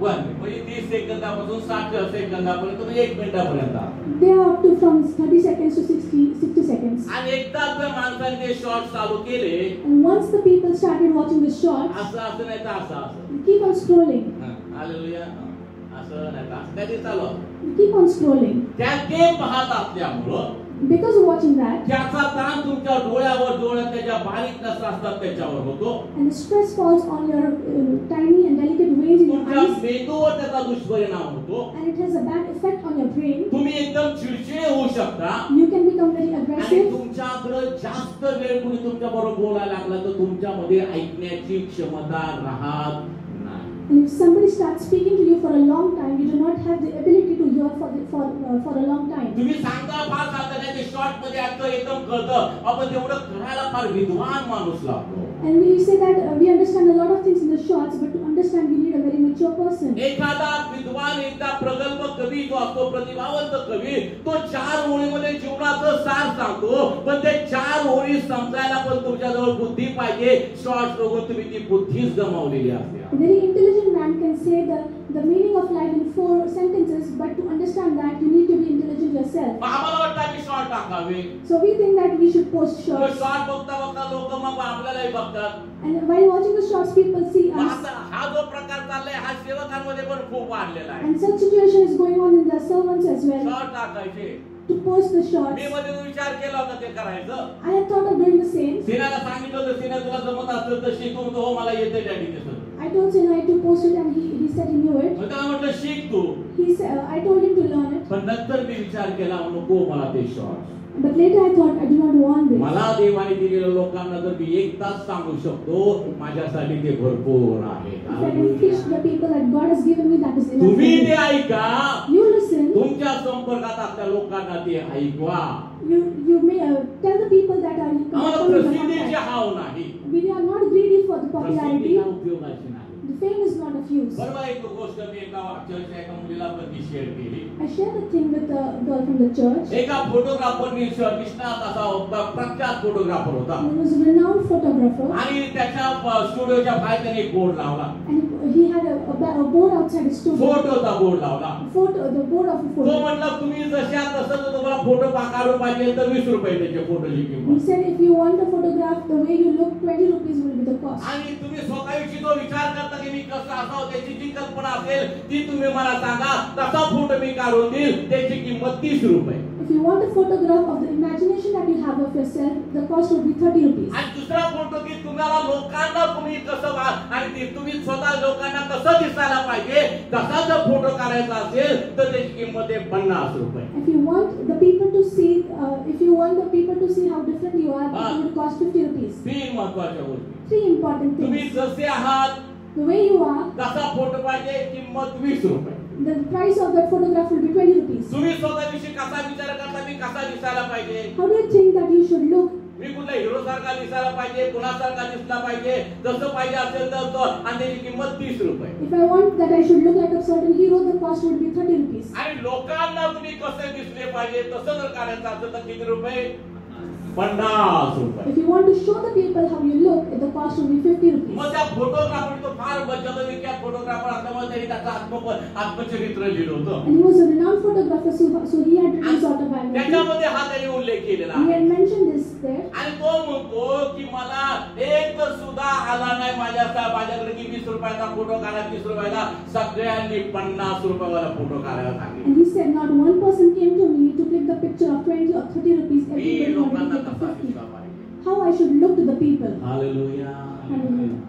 म्हणजे 30 सेकंदापासून 60 सेकंदापर्यंत, 1 मिनिटापर्यंत. They are up to from 30 seconds to 60 seconds. आणि एकदा जर माणसाने ते शॉर्ट चालू केले, And once the people started watching the shots, असं नाही तर असं they keep on scrolling. Hallelujah, असं नाही तर असं काही चालू असतं. They keep on scrolling. त्या ते पाहत असल्यामुळं Because of watching that, त्याचा ताण तुमच्या डोळ्यात त्याच्या बारीक नसा असतात त्याच्यावर होतो, and the stress falls on your tiny and delicate veins in your तुमच्या eyes, मेंदूवर त्याचा दुष्परिणाम होतो. and it has a bad effect on your brain. तुम्ही एकदम चिडचिडे होऊ शकता You can become very आणि aggressive. तुमच्याकडे जास्त वेळ कुणी तुमच्या बरोबर बोलायला लागला तर तुमच्यामध्ये ऐकण्याची क्षमता राहत नाही. And if somebody starts speaking to you for a long time, you do not have the ability to hear for a long time. तुम्ही सांगता फार सांगता नाही, ते शॉर्ट मध्ये ऐकतं एकदम कळतं, आपण तेवढं करायला फार विद्वान माणूस लागतो. And we say that we understand a lot of things in the shots, but to understand we need a very mature person. एखादा विद्वान, एकदा प्रगल्भ कवी जो असतो, प्रतिभावंत कवी, तो 4 ओळीमध्ये जीवनाचं सार सांगतो, पण ते 4 ओळी समजायला पण तुमच्याजवळ बुद्धी पाहिजे, पाहिजे शॉर्ट्स बघून तुम्ही ती बुद्धीच गमावलेली असते. A very intelligent man can say the meaning of life in 4 sentences, but to understand that you need to be intelligent yourself. आम्हाला वाटतं आम्ही शॉर्ट टाकावे. So we think that we should post shorts. Short बघता बघता लोक मग आपल्यालाही बघतात. And while watching the shorts, people see us. हा जो प्रकार चाललाय हा सेवकांमध्ये पण खूप वाढलेला आहे. And such situation is going on in the servants as well. Short टाकायचे. To post the shorts. मी मध्ये विचार केला होता ते करायचं. I had thought of doing the same. सिनाला सांगितलं होतं सिना तुला जमत असेल तर शिक. तो हो मला येते डॅडी ते सगळं. I told Sinai to post it and he said he knew it. मग त्याला म्हटलं शिक तू. He said I told him to learn it. पण नंतर मी विचार केला नको मला ते short. But later I thought I do not want this. मला देवाने दिलेल्या लोकांना जर मी 1 तास सांगू शकतो माझ्यासाठी ते भरपूर आहे. If I can teach the people that God has given me, that is enough. तुम्ही ते ऐका. You listen. तुमच्या संपर्कात असलेल्या लोकांना ते ऐकवा. You may tell the people that are आम्हाला प्रसिद्धीचे हाव नाही. We are not greedy for the popularity. प्रसिद्धीचा उपयोगाची नाही. The fame is not of use. बरोबर एक गोष्ट मी एका चर्चच्या एका मुलीला कधी शेअर केली. I shared the thing with a girl from the church. एका फोटोग्राफरनी निष्णात असा प्रख्यात फोटोग्राफर होता. He was a renowned photographer. आणि त्याच्या स्टुडिओच्या बाहेर त्याने एक बोर्ड लावला. And he had a board outside his studio. फोटोचा बोर्ड लावला. The board of a तो photo. म्हटलं तुम्ही जशा तसं तुम्हाला फोटो काढू पाहिजे तर 20 रुपये त्याचे फोटोची He किंमत. said if you want a photograph the way you look, 20 rupees will be the cost. आणि तुम्ही स्वतःविषयी जो विचार करता की मी कसं असावं त्याची जी कल्पना असेल ती तुम्ही मला सांगा तसा फोटो मी काढून देईल त्याची किंमत 30 रुपये. If you want a photograph of the imagination that you have of yourself, the cost would be 30 rupees. आणि दुसरा फोटो की तुम्हाला लोकांना तुम्ही कसं आणि तुम्ही स्वतः लोकांना कसं दिसायला पाहिजे तसा जर फोटो काढायचा असेल तर त्याची किंमत आहे 50 रुपये. If you want the people to see, how different you are, it would cost 50 rupees. 3 महत्त्वाच्या गोष्टी. 3 important तुम्ही things. जसे आहात The way you are, तसा फोटो पाहिजे किंमत 20 रुपये. the price of that photograph will be 20 rupees. तुम्ही स्वतःविषयी कसा विचार करता मी कसा दिसायला पाहिजे. How do you think that you should look? मी कुठल्या हिरो सारखा दिसायला पाहिजे कुणासारखा दिसला पाहिजे जसं पाहिजे असेल तर तो आणि त्याची किंमत 30 रुपये. If I want that I should look like a certain hero, the cost would be 30 rupees. आणि लोकांना तुम्ही कसे दिसले पाहिजे तसं जर करायचं असेल तर किती रुपये 50 रुपये. If you want to show the people how you look, the cost would be 50 rupees. मग त्या फोटोग्राफर तो फार विख्यात फोटोग्राफर असल्यामुळे त्यांनी त्याचं आत्मचरित्र लिहिलं होतं. And he was a renowned photographer, so he had written his autobiography. त्याच्यामध्ये हा त्याने उल्लेख केलेला He आहे. had mentioned this there. आणि तो म्हणतो की मला एक तर सुद्धा आला नाही माझ्याकडे की 20 रुपयाचा फोटो काढा 30 रुपयाला सगळ्यांनी 50 रुपयाला फोटो काढायला सांगितलं. And he said not one person came to me to click the picture of 20 or 30 rupees. Everybody wanted to click the 50. How I should look to the people. Hallelujah. Hallelujah.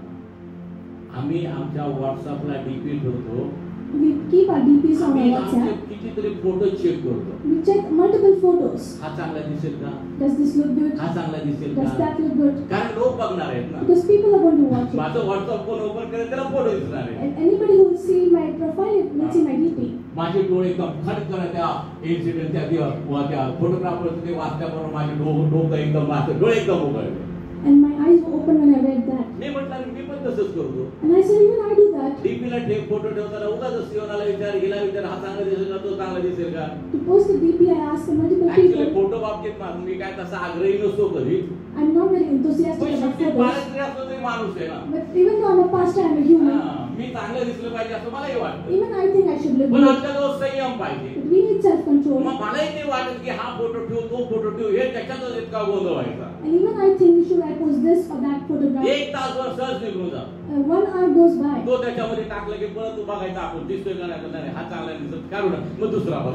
आम्ही आमच्या व्हॉट्सअपला डीपी ठेवतो. We keep our DPs on our आम्ही WhatsApp. आमचे कितीतरी फोटो चेक करतो. We check multiple photos. हा चांगला दिसेल का? Does this look good? हा चांगला दिसेल Does का? that look good? कारण लोक बघणार आहेत ना. Because people are going to watch it. माझं व्हॉट्सअप कोण ओपन करेल त्याला फोटो दिसणार आहे. And anybody who will see my profile will see my DP. माझे डोळे एकदम खटकन त्या इन्सिडेंट त्या फोटोग्राफर ते वाचल्याबरोबर माझे डोकं एकदम माझे डोळे एकदम उघडले. And my eyes were open when I read that. मी म्हटलं मी पण तसंच करतो. And I said, even I do that. डीपीला फोटो ठेवताना उगाच सिओनाला विचार हिला विचार हा चांगला दिसेल का तो चांगला दिसेल का. To post the DP, I asked multiple actually people. Photo बाबतीत मी काय तसा आग्रही नसतो कधी. I'm not very enthusiastic about शेवटी photos. पारंपरिक असलो तरी माणूस आहे ना. But even though I'm a pastor, I'm a human. मी चांगलं दिसलं पाहिजे असं मलाही वाटतं. Even I think I should look पण good. आपल्याला संयम पाहिजे. But we need self-control. मग मलाही ते वाटत की हा फोटो ठेव तो फोटो ठेव हे त्याच्यातच इतका गोंधळ व्हायचा. And even I think, should I post this or that photograph? 1 तासभर सहज निघून जा. 1 hour goes by. तो त्याच्यामध्ये टाकलं की परत तू बघायचा आपण दिसतोय का नाही हा चांगला दिसत काढू ना मग दुसरा बघ.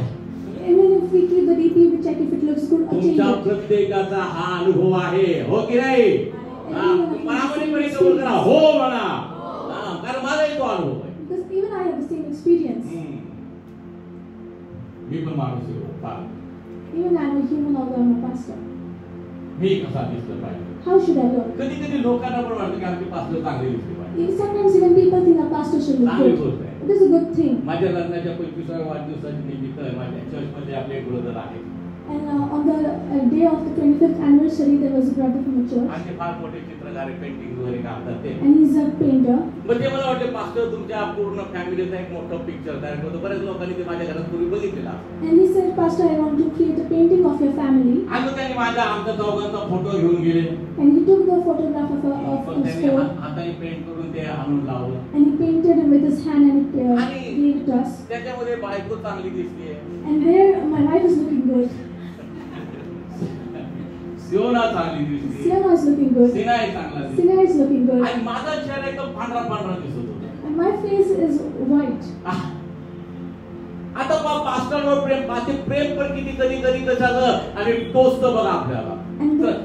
Even if we keep the DP, we check if it looks good or change तुमच्या it. प्रत्येकाचा हा अनुभव आहे हो की नाही. प्रामाणिकपणे कबूल करा हो म्हणा. कारण माझाही तो अनुभव आहे. Because even I have the same experience. मी पण माणूस आहे. Even I'm a human, although I'm a pastor. मी कसा दिसलं पाहिजे. How should I look? कधी कधी लोकांना पण वाटतं की आमचे पास्टर चांगले दिसले पाहिजे. Sometimes even people think our pastor should look चांगली good. गोष्ट आहे. It is a good thing. माझ्या लग्नाच्या 25व्या वाढदिवसाच्या निमित्त माझ्या चर्चमध्ये आपले ब्रदर आहेत. And on the day of the 25th anniversary, there was a brother from the church, आणि फार मोठे चित्रकार पेंटिंग वगैरे काढतात ते. and he's a painter. म्हणजे मला वाटतं पास्टर तुमच्या पूर्ण फॅमिलीचा एक मोठं पिक्चर तयार करतो. बऱ्याच लोकांनी ते माझ्या घरात पूर्वी बघितलेला. And he said, Pastor, I want to create a painting of your family. आणि त्यांनी आमच्या चौघांचा फोटो घेऊन गेले. And he took the photograph of a store. हाताने पेंट करून ते आणून लावलं. And he painted him with his hand and gave it to us. त्याच्यामध्ये बायको चांगली दिसते. And there, my wife is looking good. सियोना चांगली दिसते. Sienna is looking good. Sinai चांगला दिसते. Sina is looking good. आणि माझा चेहरा एकदम पांढरा पांढरा दिसत होता. And my face is white. आता पास्टरवर प्रेम पाहते. प्रेम पण किती कधी कधी कशाचं आणि टोचतं बघा आपल्याला.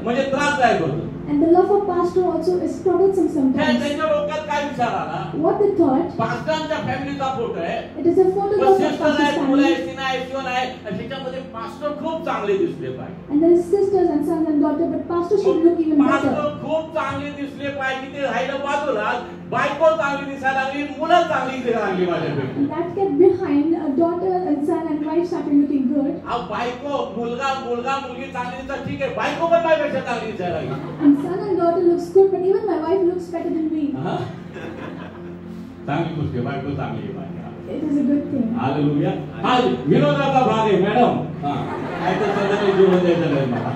म्हणजे त्रासदायक होतं. And the love of pastor also is troublesome sometimes. त्यांच्या डोक्यात काय विचार आला? What they thought? पास्टरांच्या फॅमिलीचा फोटो आहे. It is a photograph of sister pastor's आहे, मुलं आहे, family. सिना आहे, सियोन आहे. आणि त्याच्यामध्ये पास्टर खूप चांगले दिसले पाहिजे. And there is sisters and sons and daughter, but pastor should look even pastor better. खूप चांगले दिसले पाहिजे. ते राहिलं बाजूला. बायको चांगली दिसायला लागली, मुलं चांगली दिसायला लागली माझ्यापैकी. And that kept behind, a daughter and son and wife started looking good. बायको मुलगा मुलगी चांगली दिसतात ठीक आहे. बायको पण माझ्यापेक्षा चांगली दिसायला लागली. And son and daughter looks good, but even my wife looks better than me. चांगली गोष्ट आहे. बायको चांगली आहे माझी. It is a good thing. Hallelujah. हा विनोदाचा भाग आहे मॅडम. काय तर सगळं जीवन द्यायचं नाही मला.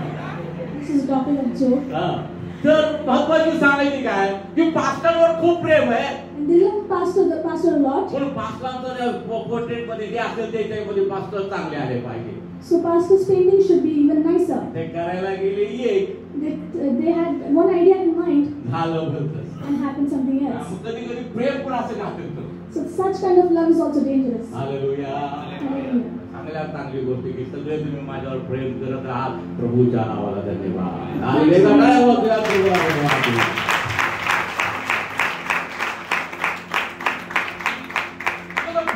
This is a topic of joke. तर महत्वाची सांगायची काय की पास्टरवर खूप प्रेम आहे. And they love the pastor a lot. पण पास्टरांचं पोर्ट्रेट मध्ये जे असेल त्याच्यामध्ये पास्टर चांगले आले पाहिजे. So pastor's painting should be even nicer. ते करायला गेले एक They had one idea in mind झालं बोलतोस. and happened something else. कधी कधी प्रेम पण असं घातलं. So such kind of love is also dangerous. Hallelujah. Hallelujah. चांगली गोष्टी की सगळे तुम्ही माझ्यावर प्रेम करत राहाल. प्रभूच्या नावाला धन्यवाद. हालेलुया.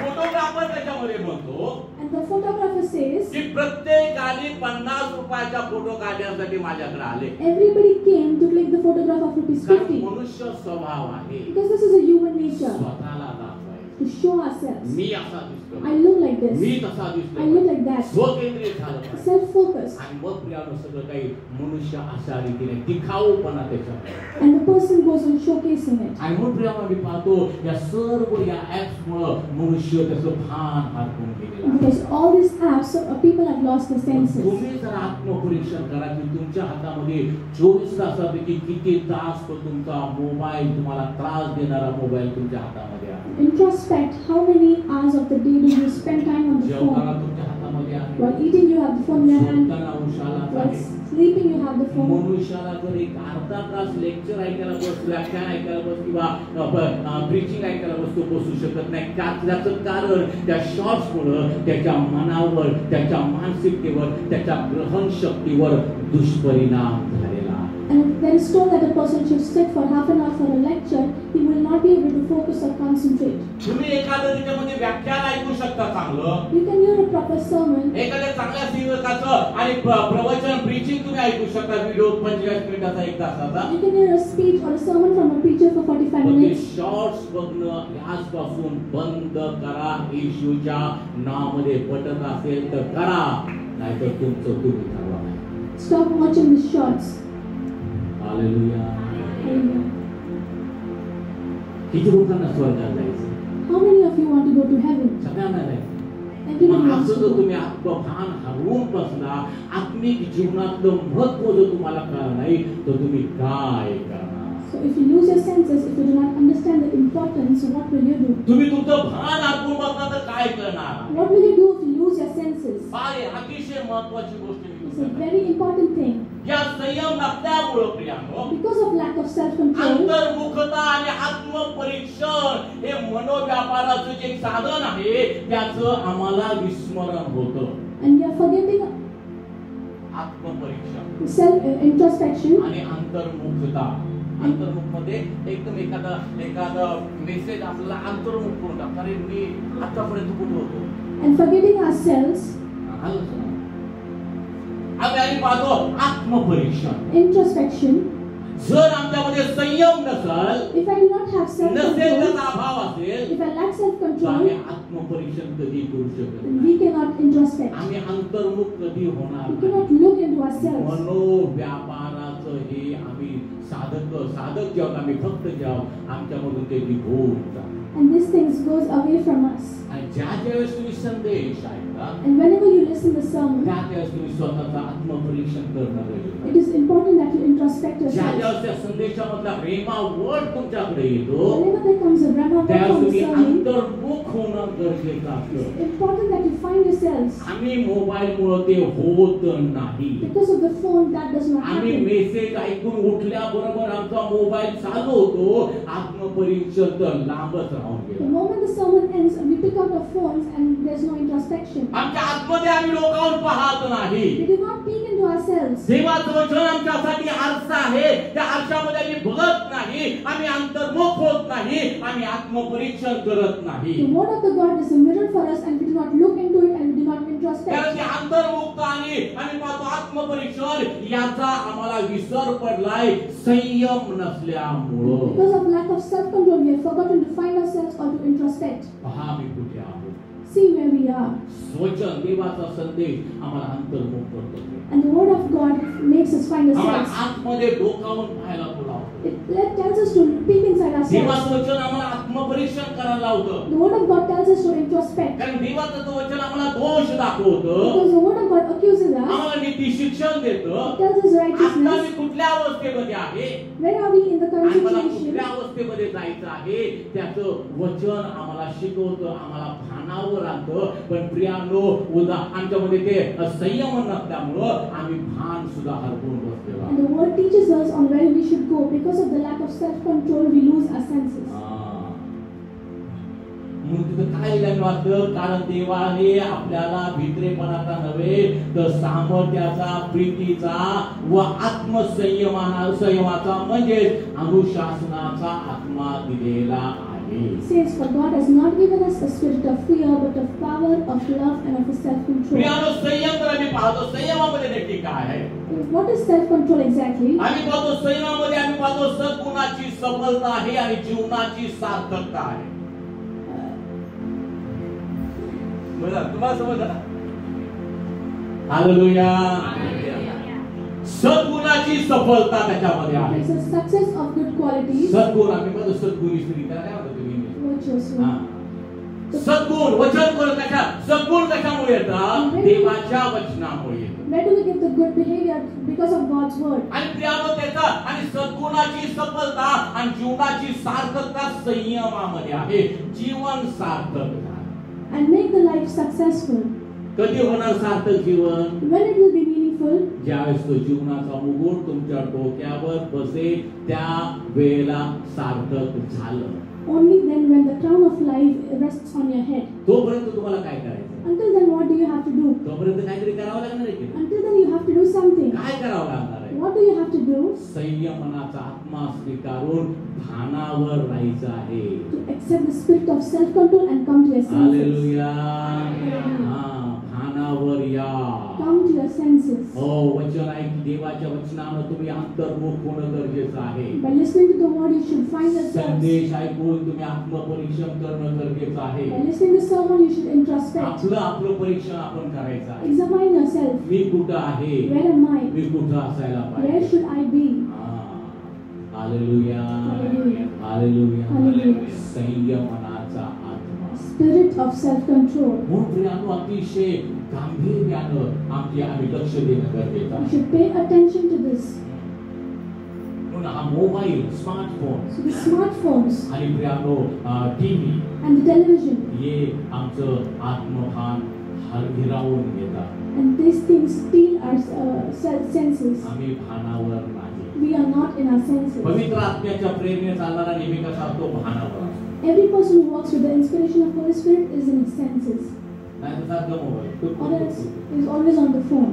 फोटोग्राफर त्याच्यामध्ये म्हणतो And the photographer says, की प्रत्येकाने 50 रुपयाचा फोटो काढण्यासाठी माझ्याकडे आले. everybody came to click the photograph of ₹50 मनुष्य स्वभाव आहे because this is a human nature स्वतःला दाखवायचं. to show ourselves. मी असा दिसतो. I look like this. मी तसा दिसतो. I look like that. स्वकेंद्रित झालं पाहिजे. Self-focused. आणि मग प्रियानो सगळं काही मनुष्य अशा रीतीने दिखाऊपणा त्याच्यामध्ये. And the person goes on showcasing it. आणि म्हणून प्रियानो मी पाहतो या सर्व या ऍप्स मुळे मनुष्य त्याचं भान हरपून गेलेलं आहे. Because all these apps, people have lost their senses. तुम्ही जर आत्मपरीक्षण करा की तुमच्या हातामध्ये 24 तासापैकी किती तास तो तुमचा मोबाईल तुम्हाला त्रास देणारा मोबाईल तुमच्या हातामध्ये आहे. Introspect how many hours of the day do you spend time on the जेवताना phone? तुमच्या हातामध्ये आहे. While eating you have the phone in your hand. झोपताना उशाला While आहे. sleeping you have the phone. मनुष्याला जर एक अर्धा तास लेक्चर ऐकायला बस, व्याख्यान ऐकायला बस किंवा प्रीचिंग ऐकायला बस तो बसू शकत नाही. त्याचं कारण त्या शॉर्ट्स मुळे त्याच्या मनावर, त्याच्या मानसिकतेवर, त्याच्या ग्रहण शक्तीवर दुष्परिणाम झालेला. And there is told that a person should sit for half an hour for a lecture. He will not be able to focus or concentrate. तुम्ही एखादं त्याच्यामध्ये व्याख्यान ऐकू शकता चांगलं. You can hear a proper sermon. एखाद्या चांगल्या सेवकाचं आणि प्रवचन प्रीचिंग तुम्ही ऐकू शकता व्हिडिओ 45 मिनिटाचा 1 तासाचा. You can hear a speech or a sermon from a preacher for 45 minutes. Shorts बघणं आजपासून बंद करा. येशूच्या नावामध्ये पटत असेल तर करा, नाहीतर तुमचं तुम्ही ठरवा. Stop watching these shorts. Hallelujah. Hallelujah. किती लोकांना स्वर्गात जायचं? How many of you want to go to heaven? सगळ्यांना नाही. Everyone wants असं to जर go. तुम्ही आत्मभान हरवून बसला, आत्मिक जीवनातलं महत्व जर तुम्हाला कळलं नाही तर तुम्ही काय करणार? So if you lose your senses, if you do not understand the importance, what will you do? तुम्ही तुमचं भान हरवून बसला तर काय करणार? What will you do if you lose your senses? फार अतिशय महत्वाची गोष्ट मी It's a तुम्हाला very important thing. या संयम नसल्यामुळं प्रियानो Because of lack of self-control, अंतर्मुखता आणि आत्मपरीक्षण हे मनोव्यापाराचं जे साधन आहे त्याचं आम्हाला विस्मरण होतं. and we are forgetting आत्मपरीक्षण self-introspection आणि अंतर्मुखता. अंतर्मुख मध्ये एकदम एखादा मेसेज आपल्याला अंतर्मुख करून टाकतो. अरे मी आतापर्यंत कुठे होतो. and forgetting ourselves, आम्ही पाहतो आत्मपरीक्षण. introspection. जर आमच्यामध्ये संयम नसेल, if I do not have नसेल self-control, त्याचा अभाव असेल, if I lack तर self-control, आम्ही आत्मपरीक्षण कधी करू शकत then नाही. we cannot introspect. आम्ही अंतर्मुख कधी होणार We नाही. cannot look into ourselves. मनोव्यापाराचं हे आम्ही साधक जे आहोत, आम्ही फक्त जे आहोत, आमच्यामधून ते निघून जातात. And these things goes away from us. आणि ज्यावेळेस तुम्ही संदेश ऐकता, And whenever you listen to sermon, त्यावेळेस तुम्ही स्वतःचं आत्मपरीक्षण करणं गरजेचं आहे. it is important that you introspect yourself. ज्यावेळेस त्या संदेशामधला रेमा वर्ड तुमच्याकडे येतो, Whenever there comes a rhema word त्यावेळेस from the तुम्ही sermon, अंतर्मुख होणं गरजेचं असतं. it's important that you find yourselves. आम्ही मोबाईलमुळे ते होत नाही. Because of the phone, that does not आम्ही happen. मेसेज ऐकून उठल्याबरोबर आमचा मोबाईल चालू होतो, आत्मपरीक्षण तर लांबच राहून The गेला. moment the sermon ends, we pick up our phones and there's no introspection. आमच्या आतमध्ये आम्ही लोकांवर पाहत नाही. We do not peek into ourselves. देवाचं वचन आमच्यासाठी आरसा आहे, त्या आरशामध्ये आम्ही बघत नाही, आम्ही अंतर्मुख होत नाही, आम्ही आत्मपरीक्षण करत नाही. The word of the God is a mirror for us, and we do not look into it and we do not कारण introspect. की अंतर्मुखता आणि आम्ही पाहतो आत्मपरीक्षण याचा आम्हाला विसर पडलाय संयम नसल्यामुळं. Because of lack of self-control, we have forgotten to find ourselves or to introspect. पहा मी कुठे आहोत. See where we are. वचन देवाचा संदेश आम्हाला अंतर्मुख करतो. And the word of God makes us find आम्हाला ourselves. आतमध्ये डोकावून पाहायला बोलावतो. It tells us to peek inside ourselves. देवाचं वचन आम्हाला आत्मपरीक्षण करायला लावतं. The word of God tells us to introspect. कारण देवाचं वचन आम्हाला दोष दाखवतं, Because the word of God accuses us. आम्हाला नीती शिक्षण देतं. It tells us आता righteousness. मी कुठल्या अवस्थेमध्ये आहे Where are we in the current आणि मला situation? कुठल्या अवस्थेमध्ये जायचं आहे त्याचं वचन आम्हाला शिकवतं, आम्हाला भानावर आणतं. पण प्रियानो आमच्यामध्ये ते संयम नसल्यामुळं आम्ही भान सुद्धा हरवून बसलेलो And the word teaches us on where we should go. Because of the lack of self-control, we lose our senses. म्हणून तिथं काय लिहिलं वाटतं, कारण देवाने आपल्याला भित्रेपणाचा नव्हे तर सामर्थ्याचा, प्रीतीचा व आत्मसंयमाचा म्हणजे अनुशासनाचा आत्मा दिलेला आहे. It says, for God has not given us a spirit of fear, but of power, of love, and of self-control. प्रियानो संयम तर आम्ही पाहतो, संयमामध्ये नक्की काय आहे? What is self-control exactly? आम्ही पाहतो संयमामध्ये आम्ही पाहतो सद्गुणाची सफलता आहे आणि जीवनाची सार्थकता आहे. बघा तुम्हाला समजलं ना? हालेलुया. सद्गुणाची सफलता त्याच्यामध्ये आहे. It's a success of good qualities. सद्गुण आम्ही म्हणतो सद्गुणी स्त्री त्याला काय म्हणतो तुम्ही? Virtuous. सद्गुण वचन सद्गुण कशामुळे येतात? देवाच्या वचनामुळे येतात. Where do we get the good behavior? Because of God's word. आणि प्रियानो त्याचा आणि सद्गुणाची सफलता आणि जीवनाची सार्थकता संयमामध्ये आहे. जीवन सार्थक And make the life successful. कधी होणार सार्थक जीवन? When it will be meaningful? ज्यावेळेस तो जीवनाचा मुकुट तुमच्या डोक्यावर बसेल त्या वेळेला सार्थक झालं. Only then when the crown of life rests on your head. तोपर्यंत तुम्हाला काय करायचं? Until then, what do you have to do? तोपर्यंत काहीतरी करावं लागणार आहे की? Until then, you have to do something. काय करावं लागणार आहे? What do you have to do? संयमनाचा आत्मा स्वीकारून भानावर राहायचं आहे. To accept the spirit of self-control and come to your senses. Hallelujah. भानावर या. Come to your senses. हो, वचन ऐक, देवाच्या वचनानं तुम्ही अंतर्मुख होणं गरजेचं आहे. By listening to the word, you should find yourselves. संदेश ऐकून तुम्ही आत्मपरीक्षण करणं गरजेचं आहे. By listening to sermon, you should introspect. आपलं परीक्षण आपण करायचं आहे. Examine yourself. मी कुठं आहे? Where am I? मी कुठं असायला Where पाहिजे? should I be? Hallelujah. Hallelujah. Hallelujah. Hallelujah. संयमनाचा आत्मा. Spirit of self-control. म्हणून प्रियानो अतिशय गांभीर्यानं आम्ही लक्ष देणं गरजेचं You आहे. should pay attention to this. म्हणून हा mobile, smartphone So the smartphones आणि प्रियानो टीव्ही and the television हे आमचं आत्मभान हिरावून घेतात. and these things steal our senses. आम्ही भानावर नाही. We are not in our senses. पवित्र आत्म्याच्या प्रेरणेने चालणारा नेहमी कसा असतो? भानावर असतो. Every person who walks with the inspiration of Holy Spirit is in his senses. नाही तर सारखं mobile. Or else is always on the phone.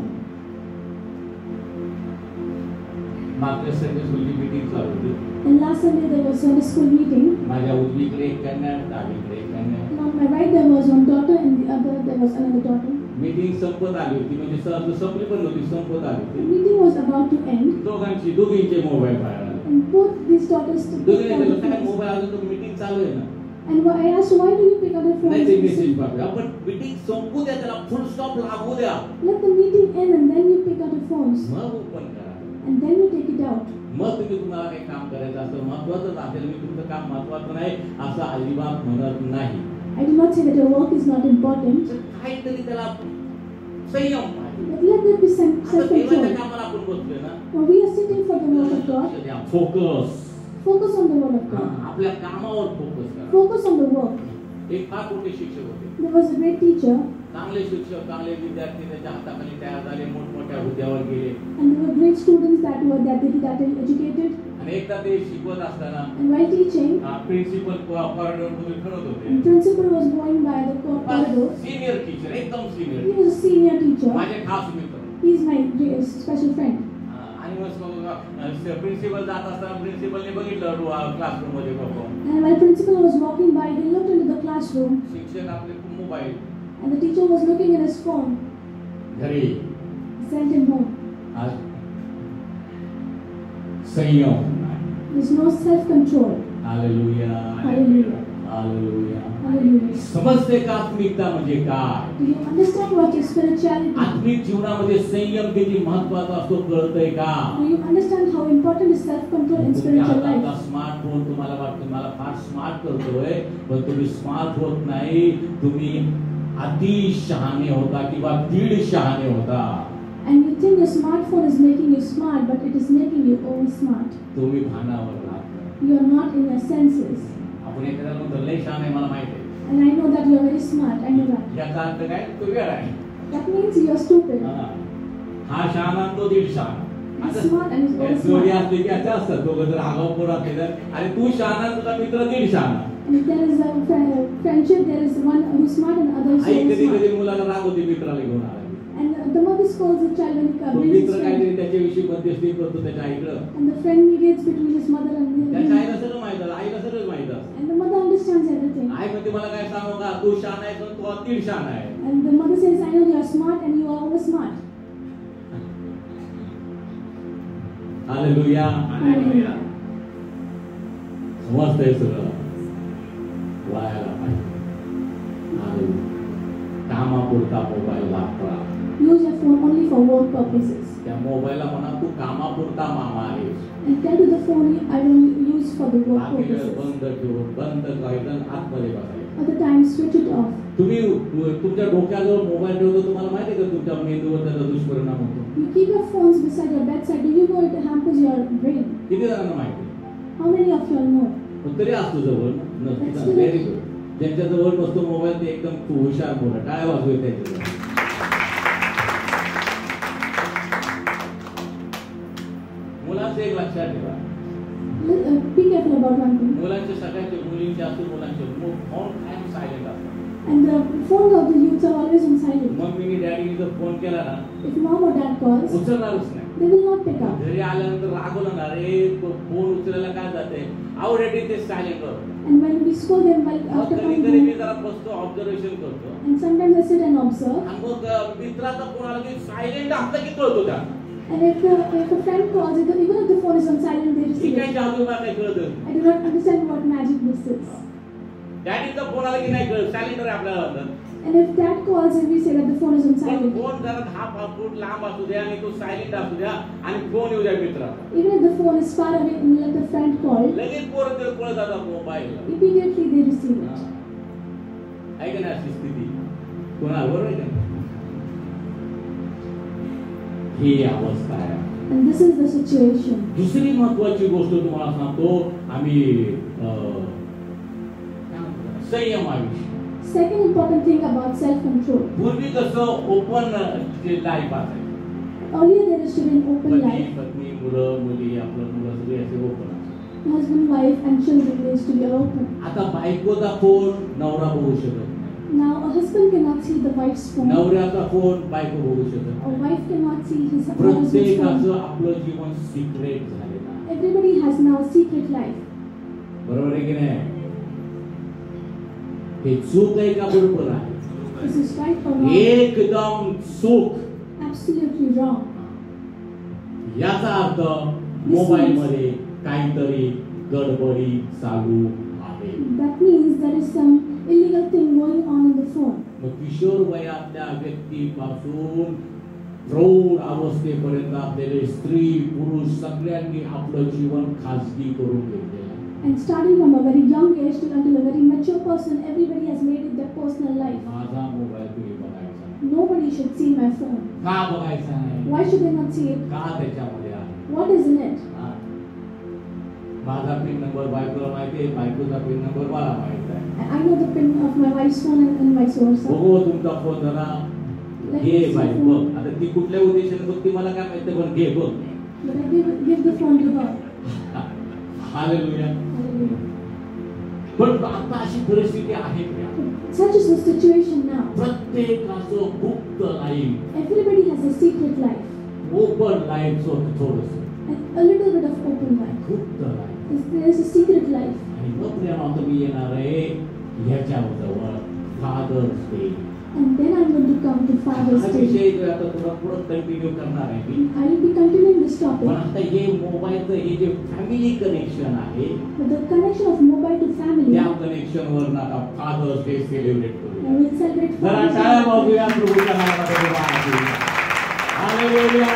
मागच्या संडे स्कूलची मीटिंग चालू होती. And last Sunday there was Sunday school meeting. माझ्या उजवीकडे एक कन्या, डावीकडे एक कन्या. And on my right there was one daughter and the other there was another daughter. Meeting संपत आली होती, म्हणजे सहज संपली पण नव्हती, संपत आली The होती. meeting was about to end. दोघींचे मोबाईल पाहायला. And both these daughters took दोघींनी out the काय phones. मोबाईल अजून तर मीटिंग चालू आहे ना, And I asked, why do you pick up the नाही phones? ते and मेसेज listen? पाठवूया. आपण मीटिंग संपू द्या, त्याला फुल स्टॉप लागू द्या, Let the meeting end and then you pick up the phones. मग ओपन करा. And then you take it out. मग तुम्हाला काही काम करायचं असतं, महत्वाचं असेल, मी तुमचं काम महत्वाचं नाही असं अजिबात म्हणत नाही. I do not say that your work is not important, तर काहीतरी त्याला संयम पाहिजे. but let there be some आता देवाच्या self-control. कामाला आपण बसलोय ना, When we are sitting for the word of God, focus, focus on the word of God. आपल्या कामावर फोकस करा. Focus on the work. एक फार मोठे शिक्षक होते, There was a great teacher, चांगले शिक्षक, चांगले विद्यार्थी त्याच्या हाताखाली तयार झाले, मोठमोठ्या हुद्द्यावर गेले. and there were great students that were educated. आणि एकदा ते शिकवत असताना And while teaching, principal corridor मध्ये फिरत होते. the principal was going by the corridor. Senior teacher, एकदम He senior, was a senior teacher. माझे खास मित्र. He is my special friend. आणि मग प्रिन्सिपल जात असताना प्रिन्सिपलने बघितलं क्लासरूम मध्ये बघून, And while principal was walking by, he looked into the classroom, शिक्षक आपले mobile and the teacher was looking at his phone. घरी. He sent him home. आज संयम. There's no self-control. Hallelujah, Hallelujah. Hallelujah. Hallelujah. समजते का आत्मिकता म्हणजे काय? Do you understand what is spirituality? आत्मिक जीवनामध्ये संयम किती महत्त्वाचा असतो कळतंय का? Do you understand how important is self-control in spiritual life? Smartphone तुम्हाला वाटतं मला फार स्मार्ट करतोय, पण तुम्ही स्मार्ट होत नाही, तुम्ही अति शहाणे होता किंवा दीड शहाणे होता. And you think your smartphone is making you smart, but it is making you over smart. तुम्ही भानावर राहता. You are not in your senses. आपण एखाद्याला म्हणतो लय शहाणे आहे, मला माहिती आहे. And I know that you are very smart. I know that. याचा अर्थ काय? तो वेळ आहे. That means you are stupid. हा शहाणा तो दीड शहाणा. He's smart and he's over जोडी smart. असली की असं असतं, दोघं जर आगाऊ पोर असले तर, आणि तू शहाणा तुझा मित्र दीड शहाणा. And if there is a friendship, there is one who is smart and other who I is कधी smart. कधी मुलाला राग होती मित्राला घेऊन आला. And the mother scolds the child when he तो brings his मित्र काहीतरी friend. त्याच्याविषयी मध्यस्थी करतो त्याच्या आईकडं. And the friend mediates between his mother and त्याच्या him. आईला सगळं माहित असतं, आईला सगळं माहित असतं. And the mother understands everything. आई म्हणते मला काय सांगू का, तू शहाणा आहे पण तू दीड शहाणा आहे. And the mother says, I know you are smart and you are over smart. Hallelujah. Hallelujah. समजतंय सगळं वायाला पाहिजे. हालेलुया. कामापुरता मोबाईल वापरा. Use your phone only for work purposes. त्या मोबाईलला म्हणा तू कामापुरता मामा आहेस. And tell to the phone, I don't use for the work बाकी वेळ purposes. बंद ठेवून बंद करायचं आणि आतमध्ये बसायचं. Other times, switch it off. तुम्ही तुमच्या डोक्याजवळ मोबाईल ठेवतो, तुम्हाला माहिती आहे का तुमच्या मेंदूवर त्याचा दुष्परिणाम होतो? You keep your phones beside your bedside. Do you know it hampers your brain? किती जणांना माहिती आहे? How many of you all know? पण तरी असतो जवळ नसतो. Very good. ज्यांच्या जवळ नसतो मोबाईल ते एकदम हुशार मुलं, टाळ्या वाजवूया त्यांच्याजवळ. मुलांचं एक लक्षात ठेवा, Be careful about one thing. मुलांचे सगळ्यांचे, मुलींचे असतील, मुलांचे फोन कायम सायलेंट असतात. And the phones of the youths are always on silent. मम्मीने डॅडीने जर फोन केला ना, If mom or dad calls, उचलणारच नाही. they will not pick up. घरी आल्यानंतर रागवलं ना, रे फोन उचलायला काय जाते, ऑलरेडी ते सायलेंट करतो. And when we scold them while after कधी coming कधी मी home, जरा बसतो, ऑब्झर्वेशन करतो, and sometimes I sit and observe. आणि मग मित्राचा फोन आला की सायलेंट असलं की कळतो त्या. And if a friend calls, even if the phone is on silent, they he receive काय it. जादू मला नाही कळत. I do not understand what magic this is. डॅडीचा फोन आला की नाही कळत, सायलेंट आहे आपल्याला वाटतं. And if dad calls and we say that the phone is on पण silent, फोन जरा 10 फूट लांब असू द्या आणि तो सायलेंट असू द्या आणि फोन येऊ द्या मित्राचा, even if the phone is far away and let the friend call, लगेच पोरं ते पळत जातात मोबाईलला. immediately they receive it. आहे का नाही अशी स्थिती कोणाला? बरोबर आहे का? ही अवस्था आहे. And this is the situation. दुसरी महत्वाची गोष्ट तुम्हाला सांगतो आम्ही, संयमाविषयी. Second important thing about self-control. पूर्वी कसं ओपन लाईफ असायचं. Earlier there used to be an open पती life. पत्नी मुलं मुली आपलं मुलं सगळे असे ओपन असतात. Husband, wife, and children they used to be open. आता बायकोचा फोन नवरा बघू शकत नाही. Now a husband cannot see the wife's phone. नवऱ्याचा फोन बायको बघू शकत A नाही. wife cannot see his husband's प्रत्येकाचं phone. आपलं जीवन सिक्रेट झालेलं आहे. Everybody has now a secret life. बरोबर आहे की नाही? हे चूक आहे का बरोबर आहे? This is right or wrong? एकदम चूक. Absolutely wrong. याचा अर्थ मोबाईल मध्ये काहीतरी गडबडी चालू आहे. That means there is some illegal thing going on in the phone. मग किशोर वयातल्या व्यक्तीपासून प्रौढ अवस्थेपर्यंत आपल्याला स्त्री पुरुष सगळ्यांनी आपलं जीवन खाजगी करून घेतलेलं आहे. And starting from a very young age to until a very mature person, everybody has made it their personal life. माझा मोबाईल तुम्ही बघायचा नाही. Nobody should see my phone. का बघायचा नाही? Why should they not see it? का त्याच्यामध्ये आहे? What is in it? हा? माझा पिन नंबर बायकोला माहिती आहे, बायकोचा पिन नंबर मला माहित आहे. I know the pin of my wife's phone and vice versa. बघू तुमचा फोन जरा घे बाई बघ. आता ती कुठल्या उद्देशाने बघ ती मला काय माहिती पण घे बघ. But I give the phone to her. Hallelujah. पण आता अशी परिस्थिती आहे. Such is the situation now. प्रत्येकाचं गुप्त life, Everybody has a secret life. Open life थोडंसं. And a little bit of open life. गुप्त life. There is a secret life. आणि मग प्रेमा तुम्ही येणार आहे ह्याच्यावर fathers day. And then I'm going to come to Father's हा Day. विषय जो आता तुला पुढे कंटिन्यू करणार आहे मी. I will be continuing this पण topic. आता हे मोबाईलचं हे जे फॅमिली कनेक्शन आहे But the connection of mobile to family, त्या कनेक्शन वर आता फादर्स डे सेलिब्रेट I करूया. will celebrate जरा Father's टाळ्या Day. वाजवूया प्रभूच्या नावामध्ये देवा. हालेलुया.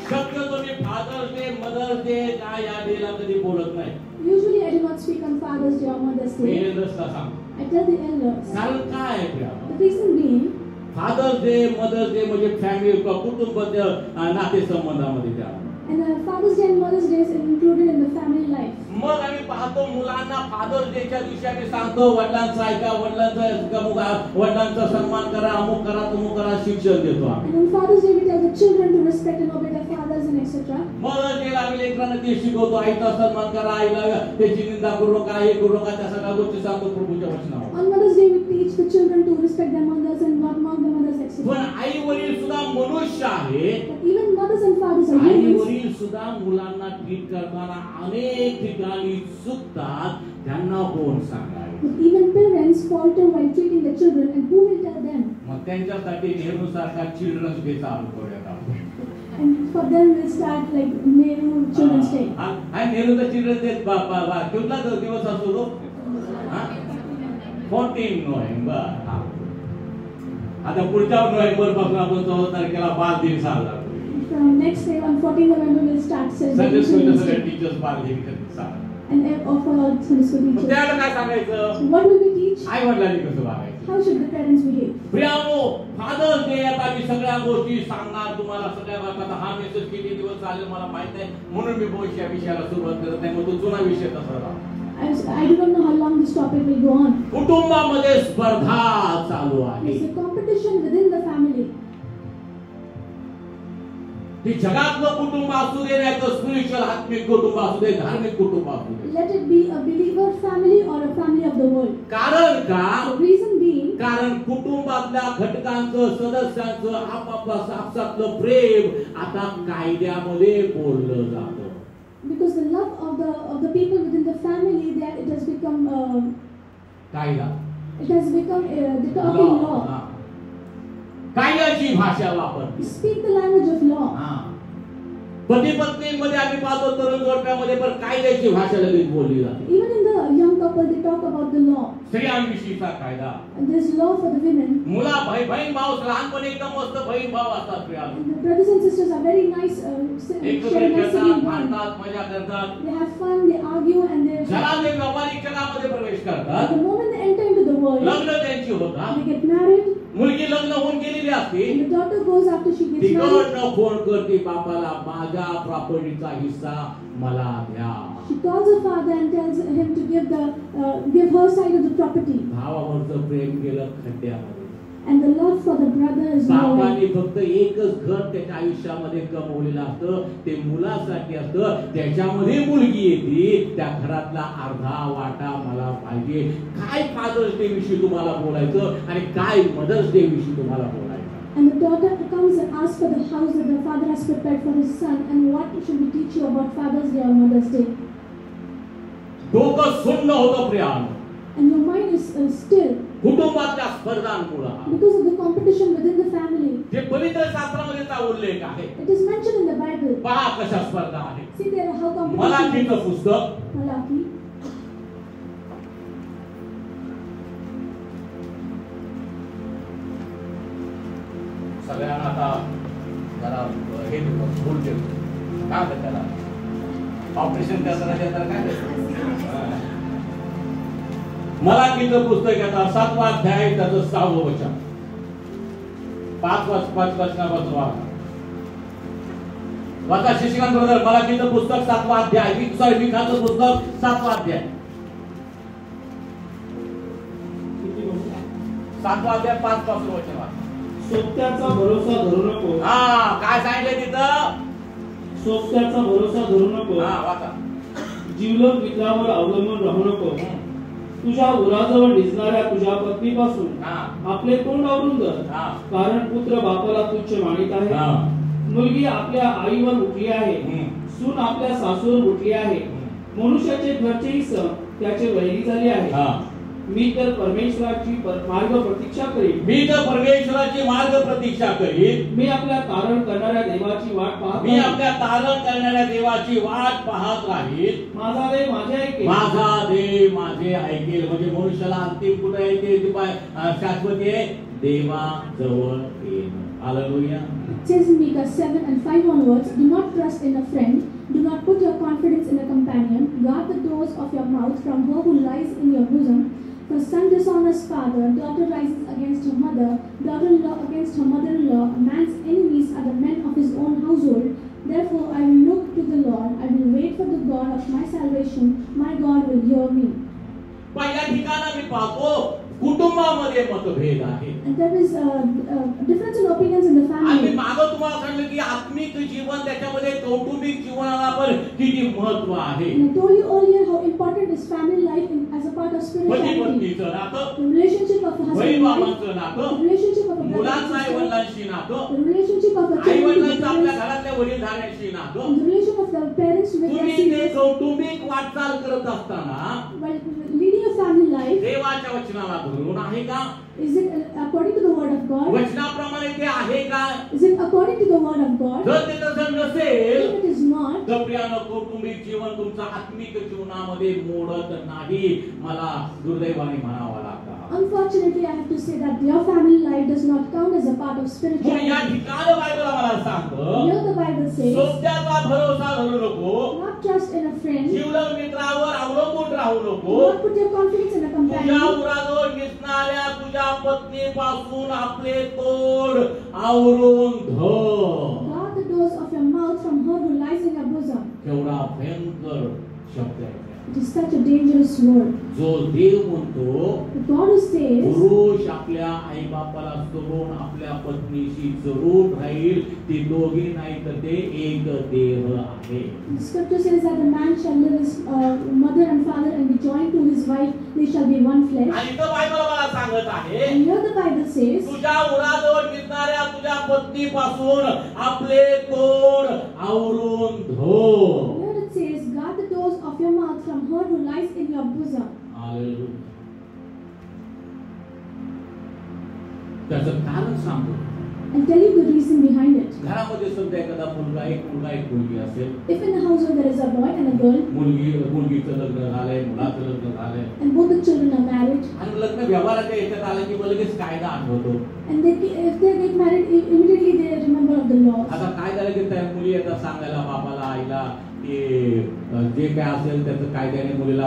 शक्यतो मी फादर्स डे मदर्स डे काय या डेला कधी बोलत नाही. Usually I do not speak on Father's Day or Mother's me Day. एल्डर्सला सांग. I tell the elders. कारण काय आहे Priya? The reason being, fathers day mothers day म्हणजे फॅमिली कुटुंबाच्या नातेसंबंधामध्ये त्या. and Father's Day and Mother's Day is included in the family life. मग आम्ही पाहतो मुलांना फादर्स डेच्या दिवशी आम्ही सांगतो वडिलांचा ऐका, वडिलांचा सन्मान करा, अमुक करा, तमुक करा, शिक्षण देतो आम्ही. And on Father's Day we tell the children to respect and obey their fathers and etc. Mothers डेला आम्ही लेकरांना ते शिकवतो, आईचा सन्मान करा, आईला त्याची निंदा करू नका, हे करू नका, त्या सगळ्या गोष्टी सांगतो प्रभूच्या वचनावर. On Mother's Day we teach the children to respect their mothers and not mock the mothers etc. पण आई वडील सुद्धा मनुष्य आहे. But even mothers and fathers are I humans. वडील सुद्धा मुलांना ट्रीट करताना अनेक ठिकाणी चुकतात. त्यांना कोण सांगायचं? But even parents falter while treating the children, and who will tell them? मग त्यांच्यासाठी नेहरू सारखा चिल्ड्रन्स डे चालू करूया. And for them we'll start like Nehru Children's Day. हा नेहरूचा चिल्ड्रन्स डे कुठला दिवस असतो तो? 14 नोव्हेंबर. आता पुढच्या नोव्हेंबर पासून आपण 14 तारखेला बाल दिन साजरा करू. From next day on 14 November we'll start celebrating Children's Day. Teachers बाल दिन साजरा. And offer all Sunday school teachers. त्याला काय सांगायचं? What will we teach? आई वडिलांनी कसं वागायचं? How should the parents behave? प्रियानो फादर्स डे आता मी सगळ्या गोष्टी सांगणार तुम्हाला. सगळ्या आता हा मेसेज किती दिवस चालेल मला माहित नाही, म्हणून मी या विषयाला सुरुवात करत नाही. मग तो जुना विषय तसा राहतो. I do not know how long this topic will go on. कुटुंबामध्ये स्पर्धा चालू आहे. There's a competition within the family. ती जगातलं कुटुंब असू दे, नाही तर स्पिरिच्युअल आत्मिक कुटुंब असू दे, धार्मिक कुटुंब असू दे. Let it be a believer family or a family of the world. कारण का? The reason being, कारण कुटुंबातल्या घटकांचं सदस्यांचं आपसातलं प्रेम आता कायद्यामध्ये बोललं जातं. because the love of the people within the family, that it has become कायदा. it has become the talking law. कायद्याची भाषा वापरते. Speak the language of law. पती पत्नीमध्ये आम्ही पाहतो तरुण जोडप्यामध्ये पण कायद्याची भाषा लगेच बोलली जाते. Even in the young couple, they talk about the law. स्त्रियांविषयीचा कायदा. And there's law for the women. मुला बहीण भाव लहानपणी एकदम मस्त बहीण भाव असतात Priya. And the brothers and sisters are very nice. एकत्र खेळतात, भांडतात, मजा करतात. They have fun, they argue, and they. ज्याला ते व्यावहारिक जगामध्ये प्रवेश करतात. The moment they enter into the world, लग्न त्यांची होतात. they get married. मुलगी लग्न होऊन गेलेली असते. And the daughter goes after she gets married. तिकडनं फोन करते बापाला, माझ्या प्रॉपर्टीचा हिस्सा मला द्या. She calls her father and tells him to give her side of the property. भावावरचं प्रेम गेलं खड्ड्यामध्ये. And the love for the brother is बापाने low. फक्त एकच घर त्याच्या आयुष्यामध्ये कमवलेलं असतं, ते मुलासाठी असतं. त्याच्यामध्ये मुलगी येते, त्या घरातला अर्धा वाटा मला पाहिजे. काय फादर्स डे विषयी तुम्हाला बोलायचं आणि काय मदर्स डे विषयी तुम्हाला बोलायचं. And the daughter comes and asks for the house that the father has prepared for his son. And what should we teach you about Father's Day or Mother's Day? डोकं सुन्न होतं प्रियानो. And your mind is still कुटुंबातल्या स्पर्धांमुळे because of the competition within the family. जे पवित्र शास्त्रामध्येचा उल्लेख आहे. It is mentioned in the Bible. पहा कशा स्पर्धा आहे. See there how competition. मलाकीचं पुस्तक Malachi. सगळ्यांना आता जरा हे भूल देतो काय होतं त्याला ऑपरेशन करताना काय मलाकीचं पुस्तक आता 7वा अध्याय त्याचं 6वं वचन 5 वचनापासून वाचा शिक्षकांत ब्रदर. मलाकीचं पुस्तक 7वा अध्याय मिखाचं पुस्तक 7वा अध्याय 7वा अध्याय 5 पासून वचन वाचा. सोबत्याचा भरोसा धरू नको. काय सांगितलं तिथं? सोबत्याचा भरोसा धरू नको. वाचा. जीवलग मित्रावर अवलंबून राहू नको. तुझ्या उराजवळ दिसणाऱ्या तुझ्या पत्नीपासून आपले तोंड आवरून धर. कारण पुत्र बापाला तुच्छ मानित आहे. मुलगी आपल्या आईवर उठली आहे. सून आपल्या सासूवर उठली आहे. मनुष्याचे घरचेही त्याचे वैरी झाले आहे. मी तर परमेश्वराची मार्ग प्रतीक्षा करीन. मी आपल्या तारण करणाऱ्या देवाची वाट पाहत राहील. माझा देव माझे ऐकेल. म्हणजे मनुष्याला अंतिम कुठे येते? शाश्वती आहे देवाजवळ येईल. Hallelujah. It says in Micah 7 and 5 onwards, do not trust in a friend, do not put your confidence in a companion, guard the doors of your mouth from her who lies in your bosom. For son dishonors father, daughter rises against her mother, daughter-in-law against her mother-in-law. A man's enemies are the men of his own household. Therefore I will look to the Lord, I will wait for the God of my salvation, my God will hear me. पहिल्या ठिकाणी मी पाहतो कुटुंबामध्ये मतभेद आहे. And there is difference in opinions in the family. आणि मागं तुम्हाला सांगितलं की आत्मिक जीवन त्याच्यामध्ये कौटुंबिक जीवनाला पण किती महत्त्व आहे. And I told you earlier how important is family life as a part of spirituality. पती-पत्नीचं नातं, The relationship of a husband and वडील-बाबांचं wife, नातं, the relationship of a brother and मुलांचं sister, आई-वडिलांशी नातं, the relationship of a child with आई-वडिलांचं their आपल्या parents, घरातल्या वडीलधाऱ्यांशी नातं. and the relation of the parents with their तुम्ही ते seniors. कौटुंबिक वाटचाल करत असताना While leading a family life, देवाच्या वचनाला धरून आहे का? is it according to the word of God? वचनाप्रमाणे ते आहे का? Is it according to the word of God? जर ते तसं नसेल If it is not, तर प्रियानं कौटुंबिक जीवन तुमचं आत्मिक जीवनामध्ये मोडत नाही, मला दुर्दैवाने म्हणावं लागतं. unfortunately I have to say that your family life does not count as a part of म्हणून spirituality. या ठिकाणी बायबल आम्हाला सांगतं Here the Bible says, सोबत्याचा भरोसा धरू नको, not trust in a friend, जीवलग मित्रावर अवलंबून राहू do नको. not put your confidence in a तुझ्या companion. उराजवळ दिसणाऱ्या तुझ्या पत्नीपासून आपले तोंड आवरून धर. Guard the doors of your mouth from her who lies in your bosom. केवढा भयंकर शब्द आहे. It is such a dangerous word. जो देव म्हणतो The God who says, पुरुष आपल्या आई बापाला सोडून आपल्या पत्नीशी जरूर राहील, ते दोघे नाही तर ते एक देह आहे. the scripture says that the man shall leave his mother and father and be joined to his wife, they shall be one flesh. आणि तो बायबल मला सांगत आहे And here the Bible says, तुझ्या उराजवळ दिसणाऱ्या तुझ्या पत्नीपासून आपले तोंड आवरून धर. here it says, guard the doors of your mouth from her who lies in your bosom. Hallelujah. त्याचं कारण सांगतो. I'll tell you the reason behind it. घरामध्ये समजा एखादा मुलगा एक मुलगी असेल, If in the household there is a boy and a girl, मुलगीचं लग्न झालंय, मुलाचं लग्न झालंय, and both the children are married, आणि लग्न व्यवहाराच्या याच्यात आलं की मग लगेच कायदा आठवतो. and if they get married, immediately they remember of the laws. आता काय झालं की त्या मुली येतात सांगायला बापाला आईला की जे काय असेल त्याचं कायद्याने मुलीला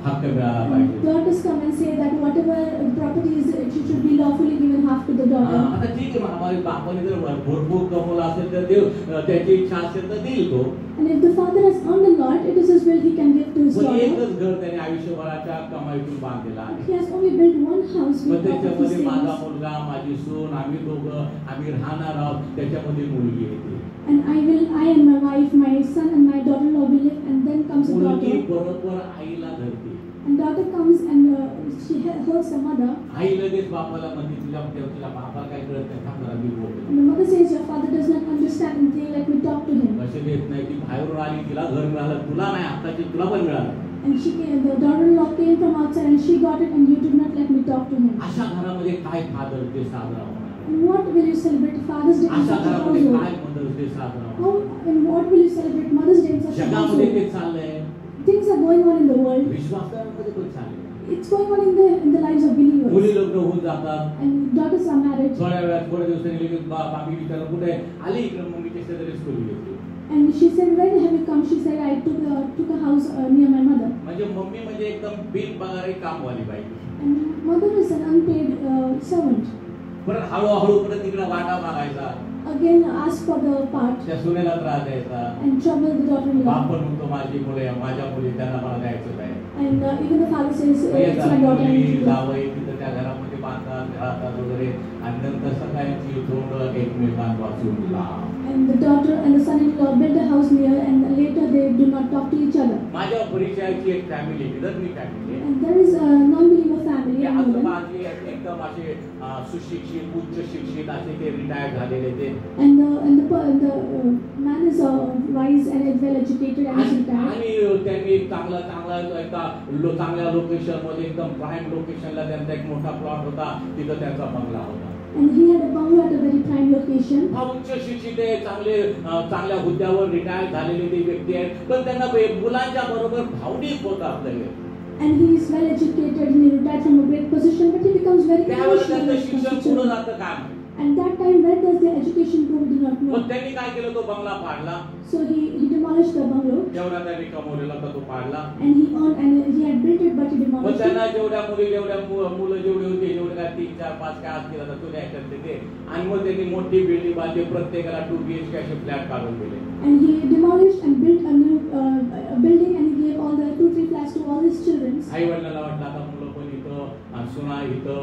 हक्क मिळाला पाहिजे. Daughters come and say that whatever property is, it should be lawfully given half to the daughter. आता ठीक आहे, माझ्या बापाने जर भरपूर कमवलं असेल तर देव त्याची इच्छा असेल तर देईल तो. And if the father has earned a lot, it is his will he can give to his पण daughter. एकच घर त्याने आयुष्यभराच्या कमाईतून बांधलेलं आहे. He has only built one house पण with property त्याच्यामध्ये माझा savings. मुलगा, माझी सून, आम्ही दोघं आम्ही राहणार आहोत, त्याच्यामध्ये मुलगी येते. And I and my wife, my son and my daughter-in-law will live, and then comes a मुलगी daughter. बरोबर आईला धरते. And daughter comes and she holds the mother. आई लगेच बापाला म्हणते तुझ्या बापाला काय कळत नाही, थांब जरा मी बोलते. And the mother says, your father does not understand anything, let me talk to him. कसे देत नाही की बाहेरून आली, तिला घर मिळालं, तुला नाही, आत्ताची तुला पण मिळालं. And the daughter-in-law came from outside and she got it, and you did not let me talk to him. अशा घरामध्ये काय फादर डे साजरा होणार? And what will you celebrate Father's Day in अशा such a घरामध्ये household? काय मदर्स डे साजरा होणार? How, in what will you celebrate Mother's Day in such a जगामध्ये household? ते चाललंय. Things are going on in the world. विश्वासामध्ये पण चाललंय. It's going on in the lives of believers. मुली लग्न होऊन जातात. And daughters are married. थोड्या वेळात थोड्या दिवसांनी लगेच बाबी विचारलं कुठे आली इकडे मम्मीच्या शेजारी स्कूल गेली. And she said, where have you come? She said, I took a house near my mother. म्हणजे मम्मी म्हणजे एकदम बिन पगारी कामवाली बाई. And mother is an unpaid servant. परत हळूहळू परत तिकडे वाटा मागायचा. Again asked for the part. त्या सुनेला त्रास द्यायचा. And trouble the daughter-in-law. बाप पण म्हणतो माझी मुले माझ्या मुली त्यांना मला द्यायचं आहे. And even the father says, it's my daughter. जावई तिथं त्या घरामध्ये बांधतात राहतात वगैरे आणि नंतर सगळ्यांची तोंड एकमेकांपासून लांब. And the daughter and the son-in-law built a house near, and later they do not talk to each other. माझ्या परिचयाची एक फॅमिली विधर्मी family. And there is a non-believer family. आजोबाजी एकदम असे सुशिक्षित उच्च शिक्षित असे ते रिटायर्ड झालेले ते. And the man is wise and well educated and is retired. आणि त्यांनी चांगल्या लोकेशन मध्ये एकदम प्राईम लोकेशनला त्यांचा एक मोठा प्लॉट होता तिथं त्यांचा बंगला होता. And he had a bungalow at a very prime location. हा उच्च शिक्षित आहे चांगल्या हुद्द्यावर रिटायर झालेले ते व्यक्ती आहेत पण त्यांना मुलांच्या बरोबर भावनिक होतात लगेच. And he is well educated and he retired from a great position, but he becomes very त्यावेळेस emotional. त्यांचं शिक्षण पुढे जातं काय. And that time, where does their education go? We do not know. पण त्यांनी काय केलं तो बंगला पाडला. So he demolished the bungalow. जेवढा त्यांनी कमवलेला होता तो पाडला. And he owned and he had built it, but he पण demolished it. त्यांना जेवढ्या मुलं जेवढे होते जेवढे काय 3, 4, 5 काय आज केला तो नाही करते ते आणि मग त्यांनी मोठी बिल्डिंग बांधली प्रत्येकाला 2 BHK असे फ्लॅट काढून दिले. And he demolished and built a new building, and he gave all the 2-3 flats to all his children. आई वडिलांना वाटलं आता मुलं पण इथं सुना इथं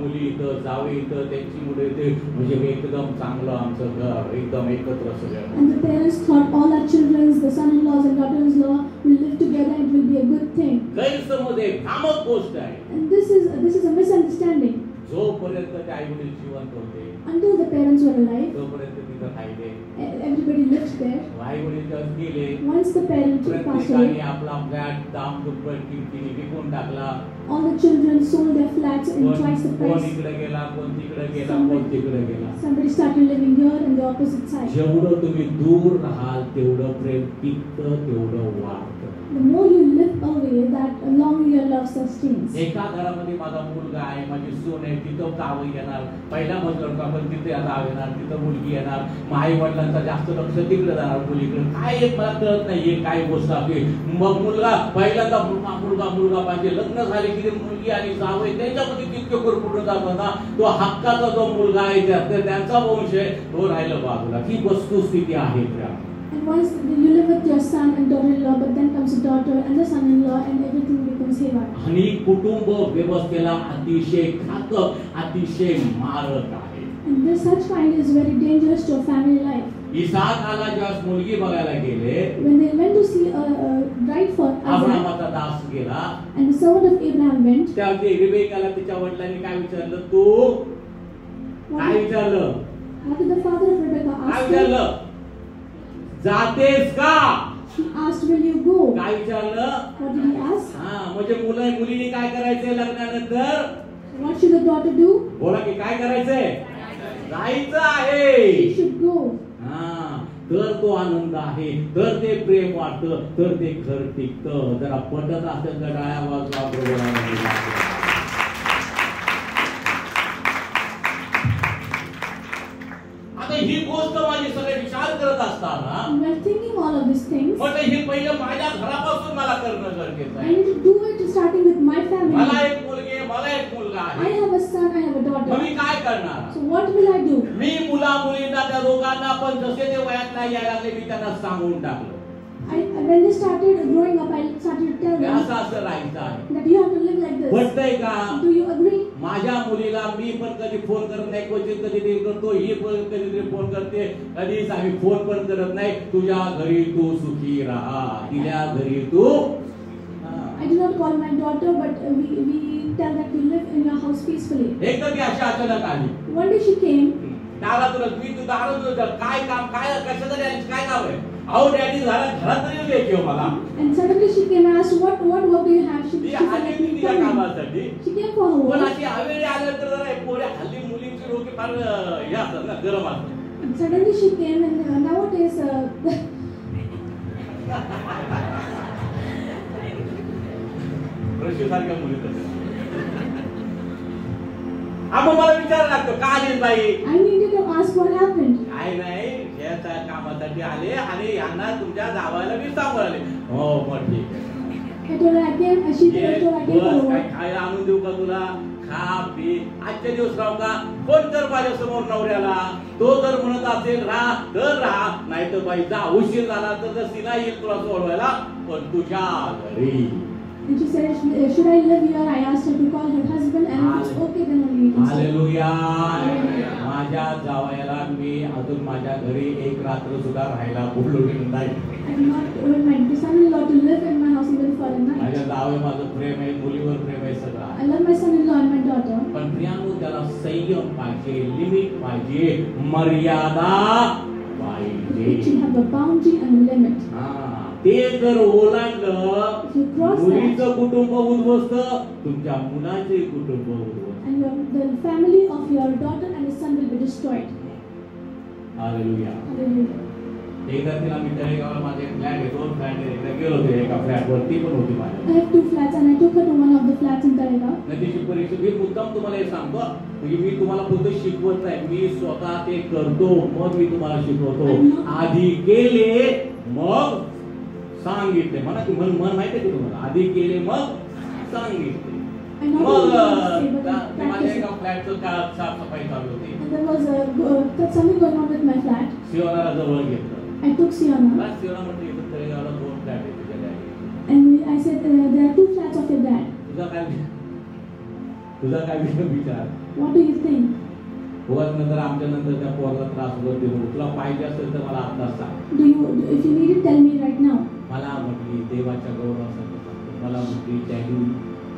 मुली इथं जावे इथं त्यांची मुलं इथे म्हणजे एकदम चांगलं आमचं घर एकदम एकत्र सगळं. And the parents thought all our children, the son-in-laws and daughters-in-law, will live together and it will be a good thing. गैरसमज आहे भ्रामक गोष्ट आहे. And this is a misunderstanding. जोपर्यंत ते आई वडील जिवंत होते Until the parents were alive, तोपर्यंत तिथं राहिले. everybody lived there. आई वडील जेव्हा गेले Once the parents passed प्रत्येकाने away, आपला फ्लॅट दाम दुप्पट किमतीने विकून टाकला. all the children sold their flats in twice the कोण price. इकडे गेला कोण तिकडे गेला कोण तिकडे गेला. Somebody started living here and the opposite side. जेवढं तुम्ही दूर राहाल तेवढं प्रेम टिकतं तेवढं वाढतं. The more you live away, that longer your love sustains. एका घरामध्ये माझा मुलगा आहे माझी सून आहे तिथं जावं येणार पहिला मजूर का पण तिथे जावं येणार तिथं मुलगी येणार आई वडिलांचा जास्त लक्ष तिकडे जाणार मुलीकडे काय एक मला कळत नाहीये काय गोष्ट आहे. मग मुलगा पहिल्यांदा मुलगा पाहिजे लग्न झाले की मुलगी आणि जावं त्यांच्यामध्ये तितके पूर्ण जात होता तो हक्काचा जो मुलगा आहे त्यांचा वंश आहे तो राहिला बाजूला. ही वस्तुस्थिती आहे. And once you live with your son and daughter-in-law, but then comes the daughter and the son-in-law, and everything becomes haywire. आणि कुटुंब व्यवस्थेला अतिशय घातक अतिशय मारक आहे. And this such kind is very dangerous to a family life. इसाकाला जेव्हा मुलगी बघायला गेले When they went to see a bride for Isaac, अब्रामाचा Das गेला and the servant of Abraham went. त्या रिबेकाला तिच्या वडिलांनी काय विचारलं तू काय विचारलं What did the father of Rebecca काय ask him? विचारलं जातेस का He asked, will you go? काय विचारलं. What did he ask? हा म्हणजे मुलीने काय करायचंय लग्नानंतर What should the daughter do? बोला की काय करायचंय जायचं आहे. She should go. हा तर तो आनंद आहे तर ते प्रेम वाटतं तर ते घर टिकतं. जरा पटत असेल तर डाळ्या वाजवा बरोबर. आता ही गोष्ट माझी सगळे विचार करत असताना While thinking all of these things, म्हटलं हे पहिलं माझ्या घरापासून मला करणं गरजेचं I आहे. need to do it starting with my family. मला एक मुलगी आहे मला एक मुलगा I आहे. have a son, I have a मग daughter. मी काय करणार. So what will I do? मी मुलींना त्या दोघांना पण जसे ते वयात नाही यायला लागले मी त्यांना सांगून टाकलं When they started growing up, I started to tell them असं राहायचं आहे. that you have to live like this. पटतंय का. Do you agree? माझ्या मुलीला मी पण कधी फोन करत नाही क्वचित कधीतरी करतो ही पण कधीतरी फोन करते कधीच आम्ही फोन पण करत नाही. तुझ्या घरी तू सुखी राहा तिच्या घरी तू. I do not call my daughter, but we tell that you live in your house peacefully. एकदा ती अशी अचानक आली. One day she came. दारातूनच मी तू दारातून काय काम काय कशासाठी आलीस काय काम आहे. अहो डॅडी घरात तरी द्यायची हो मला. And suddenly she came and asked, what work do you have? She ती said, आली "Let me तिच्या come in." कामासाठी. She came for her पण work. अशी आवेळी आलं तर जरा पोऱ्या हल्ली मुलींची डोके फार हे असतात ना गरम असतात. And suddenly she came, and nowadays सारख्या मुली तसं. आपण मला विचारायला लागतो का आली बाई? I needed to ask what happened. काय नाही, ह्या कामासाठी आले आणि यांना तुमच्या जावायला मी सांभाळले. हो मग ठीक आहे. I told her I came, she told her I came for काय work. खायला आणून देऊ का तुला? खा पी. आजच्या दिवस राहू का? कोण तर माझ्या समोर नवऱ्याला तो जर म्हणत असेल राहा तर राहा, नाही तर बाई जा, उशीर झाला तर सिना येईल तुला सोडवायला, पण तुझ्या घरी. And she said, should I live here? I asked her to call her husband, and if it's okay, then only you can stay. Hallelujah. माझ्या जावयाला मी अजून माझ्या घरी एक रात्र सुद्धा राहायला बोलवलेलं नाही. I did not want my son-in-law to live in my house even for a night. माझ्या जावया माझं प्रेम आहे, मुलीवर प्रेम आहे सगळं. I love my son-in-law and my daughter. पण प्रियानो त्याला संयम पाहिजे, लिमिट पाहिजे, मर्यादा पाहिजे. It should have a boundary and a limit. ते जर ओलांडलं, If you cross that, मुलीचं कुटुंब उद्ध्वस्त, तुमच्या मुलाचे कुटुंब उद्ध्वस्त. and the family of your daughter and his son will be destroyed. Hallelujah. Hallelujah. एकदा तिला मी तळेगावला माझे फ्लॅट आहे, 2 फ्लॅट आहे, एकदा गेलो होते एका फ्लॅटवर, ती पण होती माझ्या. I have 2 flats and I took her to one of the flats in Talegaon. नदीची परीक्षा मी मुद्दाम तुम्हाला हे सांगतो, म्हणजे मी तुम्हाला फक्त शिकवत नाही, मी स्वतः ते करतो, मग मी तुम्हाला शिकवतो. आधी केले मग सांगितले. म्हणा की मन माहिती आहे तुम्हाला, आधी केले मग सांगितले. मग माझ्या एका फ्लॅटचं साफसफाई चालू होती. And there was something going on with my flat. शिवनाला जवळ घेतलं. I took Siona. शिवना म्हटलं इथं तळेगावला 2 फ्लॅट आहेत तुझ्या daddy. And I said there are 2 flats of your dad. तुझा काय विचार? What do you think? उगाच नंतर आमच्या नंतर त्या पोराला त्रास होतो, तुला पाहिजे असेल तर मला आत्ताच सांग. If you need it, tell me right now. मला म्हटली देवाच्या गौरवासाठी सांगतो. मला म्हटली डॅडी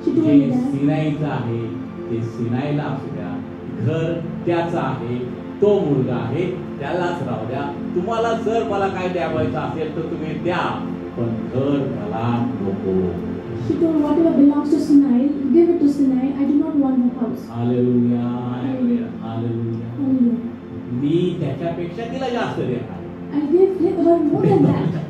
She told जे me that. सिनाईचं आहे ते सिनाईला असू द्या, घर त्याचं आहे, तो मुलगा आहे त्यालाच राहू द्या. तुम्हाला जर मला काय द्यावायचं असेल तर तुम्ही द्या, पण घर मला नको. She told whatever belongs to Sinai, give it to Sinai. I do not want the house. Hallelujah. Hallelujah. Hallelujah. Hallelujah. मी त्याच्यापेक्षा तिला जास्त देणार. I gave her more than that.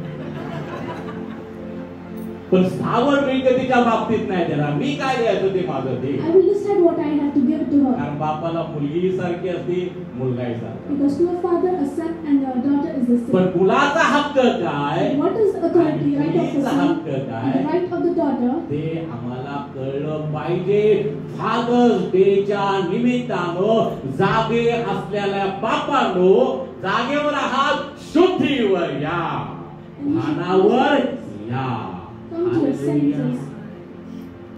पण स्थावर मिळकतीच्या बाबतीत नाही देणार. मी काय द्यायचं ते माझं ते. I will decide what I have to give it to her. कारण बापाला मुलगी सारखी असते, मुलगाही सारखा. Because to a father, a son and a daughter is the same. पण मुलाचा हक्क काय, What is the authority, right of the मुलीचा son, हक्क and काय, the right of the daughter? ते आम्हाला कळलं पाहिजे. फादर्स डेच्या निमित्तानं जागे असलेल्या बापांनो, जागेवर आहात, शुद्धीवर या, भानावर या.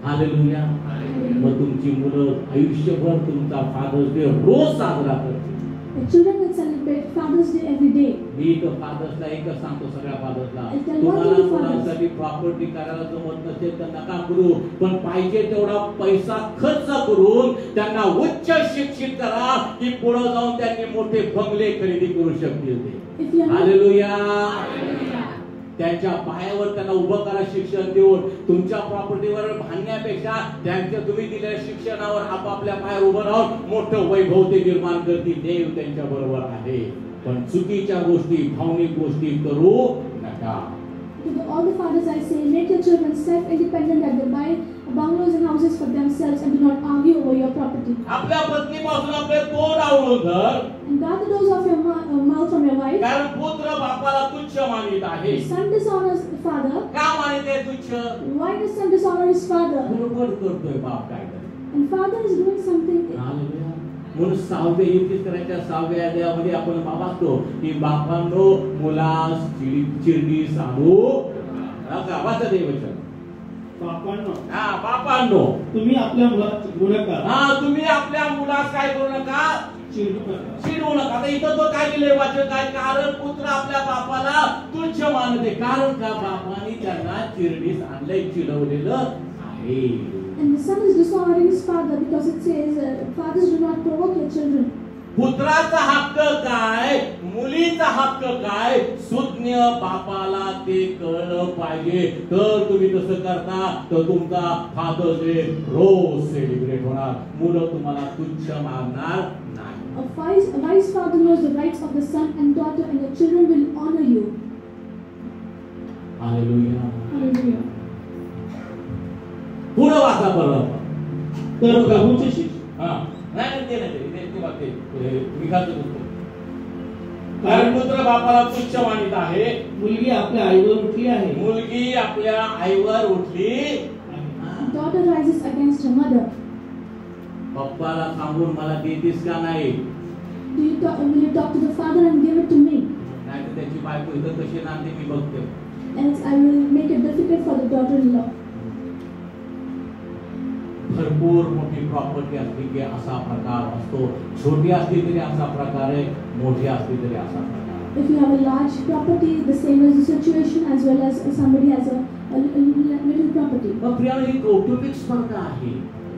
हालेलुया. मग तुमची मुलं आयुष्यभर तुमचा फादर्स डे रोज साजरा करतील. The children will celebrate Father's Day every day. मी तर फादर्सला एकच सांगतो, सगळ्या फादर्सला, I tell तुम्हाला one to the मुलांसाठी प्रॉपर्टी करायला जमत नसेल तर नका करू, पण पाहिजे तेवढा पैसा खर्च करून त्यांना उच्च शिक्षित करा, की पुढे जाऊन त्यांनी मोठे बंगले खरेदी करू शकतील ते. हालेलुया. त्यांच्या पायावर त्यांना उभं करा शिक्षण देऊन. तुमच्या प्रॉपर्टीवर भांडण्यापेक्षा त्यांच्या तुम्ही दिलेल्या शिक्षणावर आपापल्या पायावर उभं राहून मोठं वैभव ते निर्माण करतील. देव त्यांच्या बरोबर आहे. पण चुकीच्या गोष्टी, भावनिक गोष्टी करू नका. To all the fathers I say, make your children self-independent, that they buy bungalows and houses for themselves and do not argue over your property. आपल्या पत्नीपासून आपले तोंड आवळून धर. And guard the doors of your mouth from your wife. कारण पुत्र बापाला तुच्छ मानित आहे. Son dishonors the father. का मानिते तुच्छ? Why does son dishonor his father? बरोबर करतोय बाप काय तर. And father is doing something. Hallelujah. म्हणून 6व्या इतिहासाच्या 6व्या अध्यायामध्ये आपण वाचतो की बापांनो मुलास चिरडी सांगू नका. वाचा देवचन. बापांनो तुम्ही आपल्या मुलास चिडवू नका. तुम्ही आपल्या मुलास काय करू नका, चिडवू नका. आता इथं तो काय लिहिलंय वाचन काय, कारण पुत्र आपल्या बापाला तुच्छ मानते, कारण का बापाने त्यांना चिरडीस आणलंय, चिडवलेलं आहे. And the son is dishonoring his father because it says, fathers do not provoke your children. पुत्राचा हक्क काय, मुलीचा हक्क काय, सुज्ञ बापाला ते कळलं पाहिजे. तर तुम्ही तसं करता तर तुमचा फादर्स डे रोज सेलिब्रेट होणार. मुलं तुम्हाला तुच्छ मानणार नाही. A wise father knows the rights of the son and daughter, and your children will honor you. Hallelujah. Hallelujah. पुढे वाचा बरं. तर प्रभूचे शिष्य नाही ते वाक्य विघाचं पुस्तक. कारण पुत्र बापाला तुच्छ मानित आहे. मुलगी आपल्या आईवर उठली आहे. मुलगी आपल्या आईवर उठली. Daughter rises against her mother. पप्पाला सांगून मला देतीस का नाही? Will you talk to the father and give it to me? नाही तर त्याची बायको इथं कशी नांदते मी बघते. Else I will make it difficult for the daughter-in-law. भरपूर मोठी प्रॉपर्टी असली की असा प्रकार असतो. छोटी असली तरी असा प्रकार आहे, मोठी असली तरी असा प्रकार आहे. If you have a large property, the same as the situation, as well as somebody has a little property. पण प्रियानो ही कौटुंबिक स्पर्धा आहे.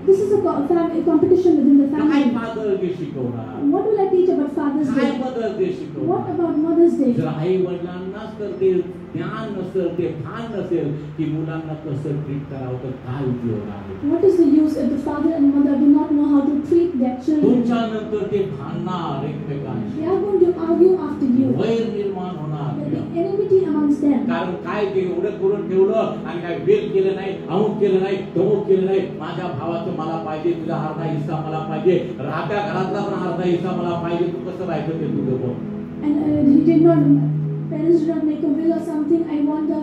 This is a competition within the काय family. फादर डे शिकवणार? What will I teach about Father's काय Day? मदर्स डे शिकवणार? What about Mother's Day? जर आई वडिलांनाच तर ते ज्ञान नसेल, ते भान नसेल की मुलांना कसं ट्रीट करावं तर काय उपयोग आहे? What is the use if the father and mother do not know how to treat their children? तुमच्या नंतर ते भांडणार एकमेकांशी. They are going to argue after you. वैर निर्माण होणार. There will be enmity amongst them. कारण काय ते एवढं करून ठेवलं आणि काय वेल केलं नाही, अमुक केलं नाही, तमुक केलं नाही. माझ्या भावाचं मला पाहिजे, तुझा अर्धा हिस्सा मला पाहिजे, राहत्या घरातला पण अर्धा हिस्सा मला पाहिजे. तू कसं राहायचं ते तुझं बोल. And he did not. Parents did not make a will or something. I want the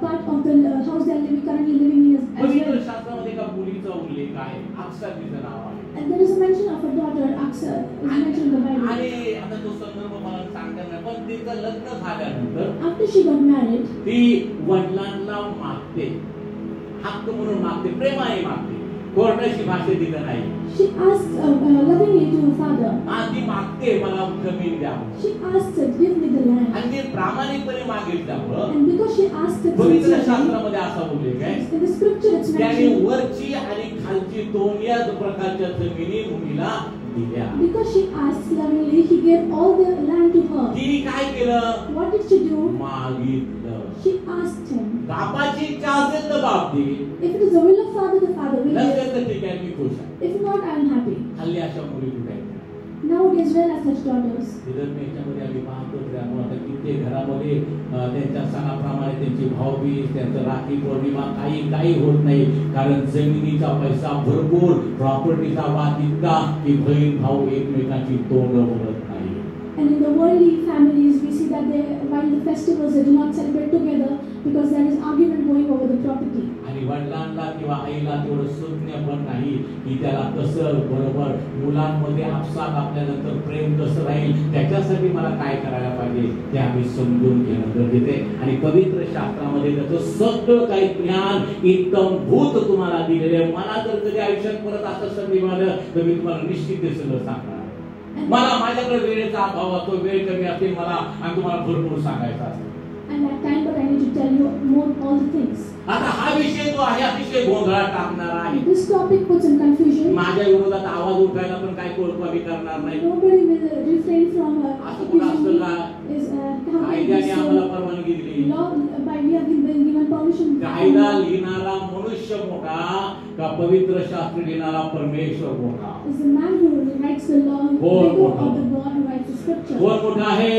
part of the house they are currently living in as पवित्र well. शास्त्रामध्ये एका मुलीचा उल्लेख आहे. अक्सर तिचं नाव आहे. And there is a mention of a daughter, Aksa, is mentioned in the Bible. आणि आता तो संदर्भ मला सांगता नाही, पण तिचं लग्न झाल्यानंतर After she got married, ती वडिलांना मागते, हक्क म्हणून मागते, प्रेमाने मागते. कोरड्याची भाषा तिथं नाही. she asked lovingly to her father. ती मागते मला जमीन द्या. She asked, give me the land. आणि ते प्रामाणिकपणे मागितल्यामुळं And because she asked it पवित्र sincerely, शास्त्रामध्ये असा उल्लेख आहे. in the scripture it's त्याने mentioned. वरची आणि खालची दोन्ही प्रकारच्या जमिनी मुलीला दिल्या. Because she asked lovingly, he gave all the land to her. तिने काय केलं? What did she do? मागितलं. She asked him. बापाची इच्छा असेल तर बाप दे. If it is the will of Father, the Father will नसेल give. तर ठीक आहे, मी खुश आहे. If not, I am happy. हल्ली अशा मुली कुठे आहेत? Nowadays, where are such daughters? याच्यामध्ये आम्ही पाहतो त्यामुळे आता कित्येक घरामध्ये त्यांच्या सणाप्रमाणे त्यांची भाऊबीज, त्यांचं राखी पौर्णिमा काही होत नाही. कारण जमिनीचा पैसा भरपूर, प्रॉपर्टीचा वाद इतका की बहीण भाऊ एकमेकांची तोंड बोलत नाही. And in the worldly families, we see that they, while the festivals, they do not celebrate together because there is argument going over the property. आणि वडिलांना किंवा आईला तेवढं सुज्ञ पण नाही की त्याला कसं बरोबर मुलांमध्ये आपसात आपल्यानंतर प्रेम कसं राहील, त्याच्यासाठी मला काय करायला पाहिजे ते आम्ही समजून घेणं गरजेचं आहे. आणि पवित्र शास्त्रामध्ये त्याचं सगळं काही ज्ञान इत्तमभूत तुम्हाला दिलेलं आहे. मला जर कधी आयुष्यात परत असं संधी मिळालं तर मी तुम्हाला निश्चित ते सगळं सांगणार. मला माझ्याकडे वेळेचा अभाव असतो, वेळ कमी असते मला आणि तुम्हाला भरपूर सांगायचं असतं. And at time, but I need to tell you more all the things. आता हा विषय जो आहे अतिशय गोंधळात टाकणारा आहे. This topic puts in confusion. माझ्या विरोधात आवाज उठायला पण काही कोळपावी करणार नाही. Nobody will refrain from असं कुठं असतं का? कायद्याने आम्हाला accusing परवानगी दिली. law by we have been given permission. कायदा लिहिणारा मनुष्य मोठा का पवित्र शास्त्र लिहिणारा परमेश्वर मोठा? Is the man who writes the law bigger or the God who writes the scripture? कोण मोठा आहे?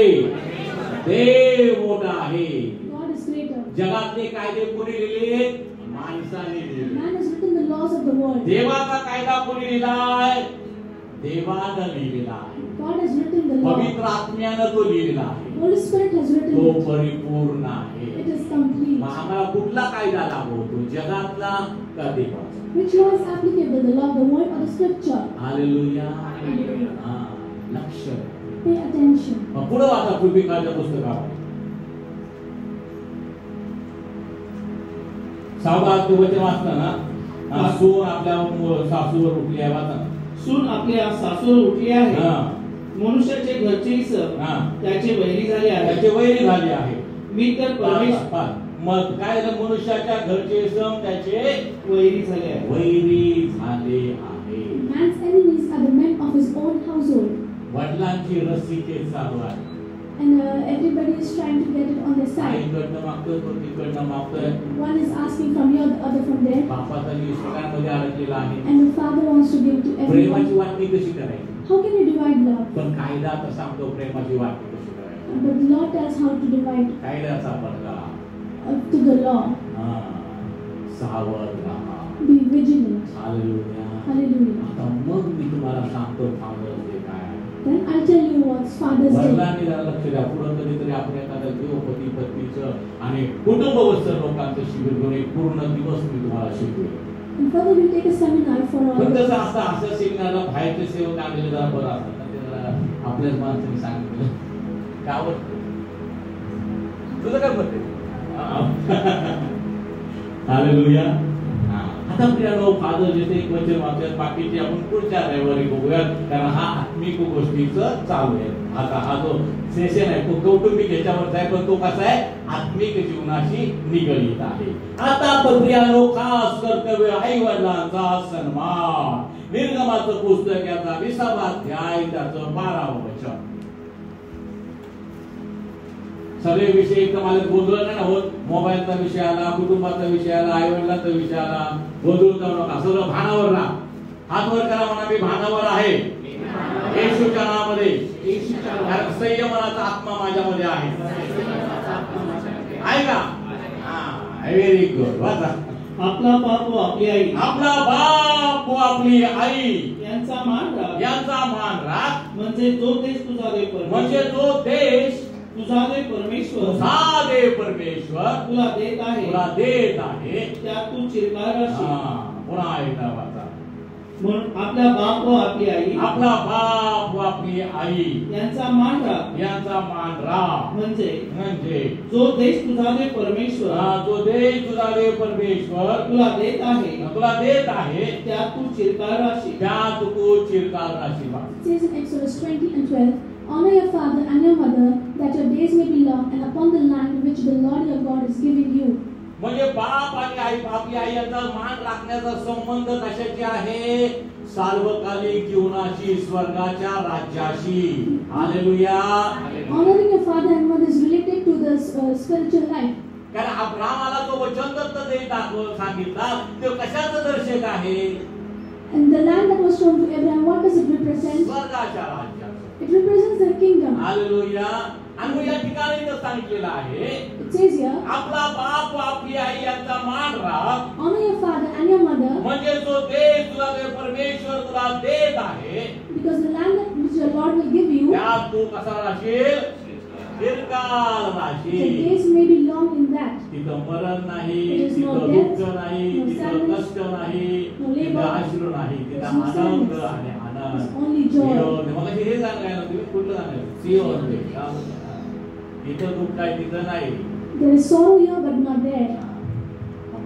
देव मोठा आहे. God is greater. जगातले कायदे कोणी लिहिले? माणसाने लिहिले. Man has written the laws of the world. देवाचा कायदा कोणी लिहिलाय? देवानं लिहिलेला आहे. God has written the law. पवित्र आत्म्यानं तो लिहिलेला आहे. Holy Spirit has written तो it. परिपूर्ण आहे. It is complete. मग आम्हाला कुठला कायदा लागू होतो, जगातला का देवाचा? Which law is applicable, the law of the world or the scripture? Hallelujah. Hallelujah. हा, लक्ष. Pay attention. पुढे वाचा पूर्वीकाळच्या पुस्तकामध्ये 6 वचन वाचताना सून आपल्या सासूवर उठली आहे. वाचा. सून आपल्या सासूवर उठली आहे. मनुष्याचे घरचेही त्याचे वैरी झाले आहे. त्याचे वैरी झाले आहे. मी तर परमेश्वर मग काय झालं? मनुष्याच्या घरचे सम त्याचे वैरी झाले आहे. वैरी झाले आहे. Man's enemies are the men of his own household. वडिलांची रस्सीचे चालू आहे. And everybody is trying to get it on their side. आईकडनं मागतोय, तो तिकडनं मागतोय. One is asking from here, the other from there. बापाचा जीव सगळ्यांमध्ये अडकलेला आहे. And the father wants to give to everyone. प्रेमाची वाटणी कशी करायची? How can you divide love? पण कायदा तर सांगतो प्रेमाची वाटणी कशी करायची. But the law tells how to divide कायद्याचा पडला to the law. सावध राहा. Be vigilant. हालेलुया. Hallelujah. आता मग मी तुम्हाला सांगतो फादर्स डे काय आहे. Then I'll tell you what's Father's Day. वडिलांनी जरा लक्ष द्या. पुढं कधीतरी आपण एखाद्या गृहपती पत्नीचं आणि कुटुंबवस्थ लोकांचं शिबिर घेऊन एक पूर्ण दिवस मी तुम्हाला शिकवेन. And further we'll take a seminar for all. पण तसं असं असं सेमिनारला बाहेरचे सेवक आणलेले जरा बरं असतात. ते जरा आपल्याच माणसाने सांगितलं काय आवडतं तुझं काय म्हणते. हालेलुया. आता प्रियानो फादर जे एक वचन वाचूयात, बाकीचे आपण पुढच्या रविवारी बघूयात, कारण हा आत्मिक गोष्टीचं चालू आहे. आता हा जो सेशन आहे तो कौटुंबिक याच्यावरचा आहे, पण तो कसा आहे आत्मिक जीवनाशी निगडित आहे. आता प्रियानो खास कर्तव्य आई वडिलांचा सन्मान. निर्गमाचं पुस्तक याचा 20वा अध्याय त्याचं 12वं वचन. सगळे विषय मला गोंधळ नाही होत. मोबाईलचा विषय आला, कुटुंबाचा विषय आला, आई वडिलांचा विषय आला, गोंधळ जाऊ नका. सगळं भानावर राहा. हात वर करा, म्हणा मी भानावर आहे येशूच्या नावामध्ये. कारण संयमनाचा आत्मा माझ्यामध्ये आहे. आहे का? Very good. वाचा. आपला बाप व आपली आई. आपला बाप व आपली आई यांचा मान राख. यांचा मान राख. म्हणजे जो देश तुझा देव म्हणजे जो देश तुझा देव परमेश्वर तुला देत आहे त्यात तू चिरकाल राहशील. पुन्हा एकदा वाचा. म्हणून आपला बाप व आपली आई यांचा मान राख. म्हणजे जो देश तुझा देव परमेश्वर तुला देत आहे त्यात तू चिरकाल राहशील. It says in Exodus 20 and 12, honor your father and your mother, that your days may be long and upon the land which the Lord your God is giving you. म्हणजे बाप आणि आई, आपली आई यांचा मान राखण्याचा संबंध कशाची आहे? सार्वकालिक जीवनाशी, स्वर्गाच्या राज्याशी. Hallelujah. Honoring your father and mother is related to the spiritual life. कारण अब्राहमाला जो वचनदत्त देश सांगितला तो कशाचं दर्शक आहे? And the land that was shown to Abraham, what does it represent? स्वर्गाच्या राज्याचं. It represents the kingdom. Hallelujah. आणि या ठिकाणी इथं सांगितलेलं आहे, It says here, आपला बाप व आपली आई यांचा मान राख. honor your father and your mother, म्हणजे जो देश तुला परमेश्वर तुला देत आहे, because the land that which your Lord will give you, त्यात तू कसा राहशील? चिरकाल the राहशील. days may be long in that. तिथं मरण नाही, There is no तिथं death, दुःख नाही, no तिथं sadness, कष्ट नाही, no तिथं labor, अश्रू नाही, there is तिथं no आनंद sadness. आणि आनंद. It's only joy. सियोन. मग हे सांगायला तुम्ही कुठलं सांगायचं? सियोन देश. इथं दुःख आहे तिथं नाही. There is sorrow here but not there.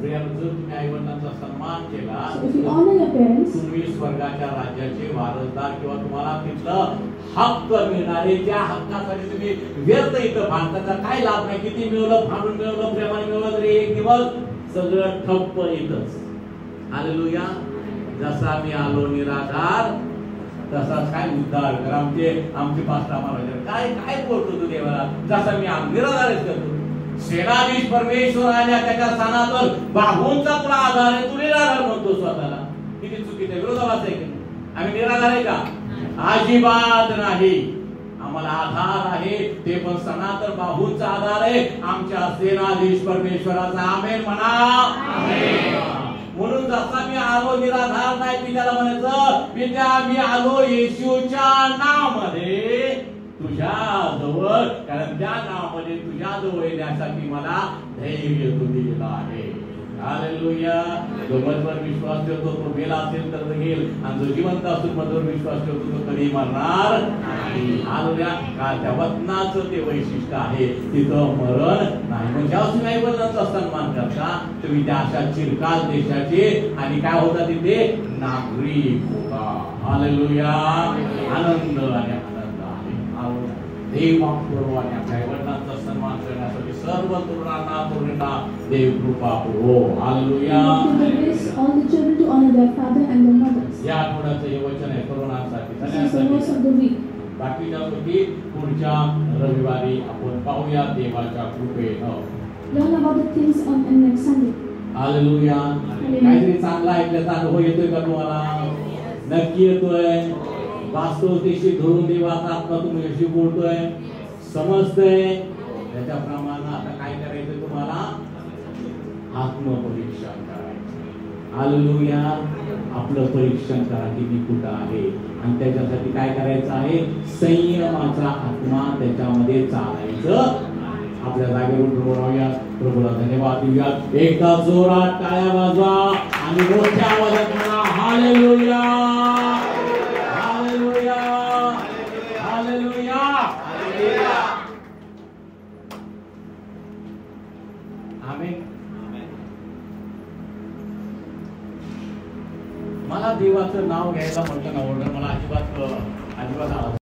जर तुम्ही आई वडिलांचा सन्मान केला, So if you honor your parents, तुम्ही स्वर्गाच्या राज्याचे वारसदार किंवा तुम्हाला तिथलं हक्क मिळणारे, त्या हक्कासाठी तुम्ही व्यर्थ इथं भांडण्याचा काय लाभ नाही. किती मिळवलं, भांडून मिळवलं, प्रेमाने मिळवलं तरी एक दिवस सगळं ठप्प इथंच. हालेलुया. जसा मी आलो निराधार तसाच काय उद्धार कर. आमचे पास्टर आम्हाला काय बोलतो तू देवाला? जसा मी आलो निराधारच करतो. सेनाधीश परमेश्वर आल्या त्याच्या स्थानावर बाहूंचा तुला आधार आहे, तू निराधार म्हणतो स्वतःला. किती चुकीचं विरोधाभास आहे की आम्ही निराधार आहे का? अजिबात नाही. आम्हाला आधार आहे ते पण सनातन बाहूंचा आधार आहे, आमच्या सेनाधीश परमेश्वराचा. आमेन म्हणा. म्हणून जसा मी आलो निराधार नाही, मी त्याला म्हणायचं मी आलो येशूच्या नावामध्ये तुझ्या जवळ, कारण त्या नावामध्ये तुझ्या जवळ येण्यासाठी मला धैर्य तू दिलेलं आहे. हालेलुया. जो मजवर विश्वास ठेवतो तो मेला असेल तर जगेल, आणि जो जिवंत असून मजवर विश्वास ठेवतो तो कधी मरणार नाही. हालेलुया. का त्या वचनाचं ते वैशिष्ट्य आहे, तिथं मरण नाही. म्हणजे तुम्ही आई वडिलांचा सन्मान करता, तुम्ही त्या अशा चिरकाल देशाचे आणि काय होता तिथे नागरिक होता. हालेलुया. आनंद आणि देवापूर्वाने आपल्या वडिलांचा सन्मान करण्यासाठी सर्व तरुणांना तरुणींना देव कृपा Purwo. Hallelujah. all the children to honor their father and their mothers. या आठवड्याचं हे वचन आहे तरुणांसाठी, This is the verse of the week. बाकीच्या गोष्टी पुढच्या रविवारी आपण पाहूया देवाच्या कृपेनं. Learn about the things on next Sunday. Hallelujah. काहीतरी चांगला ऐकल्याचा अनुभव येतोय का तुम्हाला? नक्की येतोय. वास्तवतेशी धरून देवाचा आत्मा तुमच्याशी बोलतोय, समजतंय. त्याच्याप्रमाणे आता काय करायचं तुम्हाला? आत्मपरीक्षण करा. हालेलुया. आपलं परीक्षण करा की मी कुठं आहे, आणि त्याच्यासाठी काय करायचं आहे? संयमाचा आत्मा त्याच्यामध्ये चालायचं. आपल्या जागेवर प्रभू राहूया, प्रभूला धन्यवाद देऊया. एकदा जोरात टाळ्या वाजवा आणि मोठ्या आवाजात म्हणा हालेलुया, हालेलुया, हालेलुया. आमेन. मला देवाचं नाव घ्यायला म्हटलं ना, मला अजिबात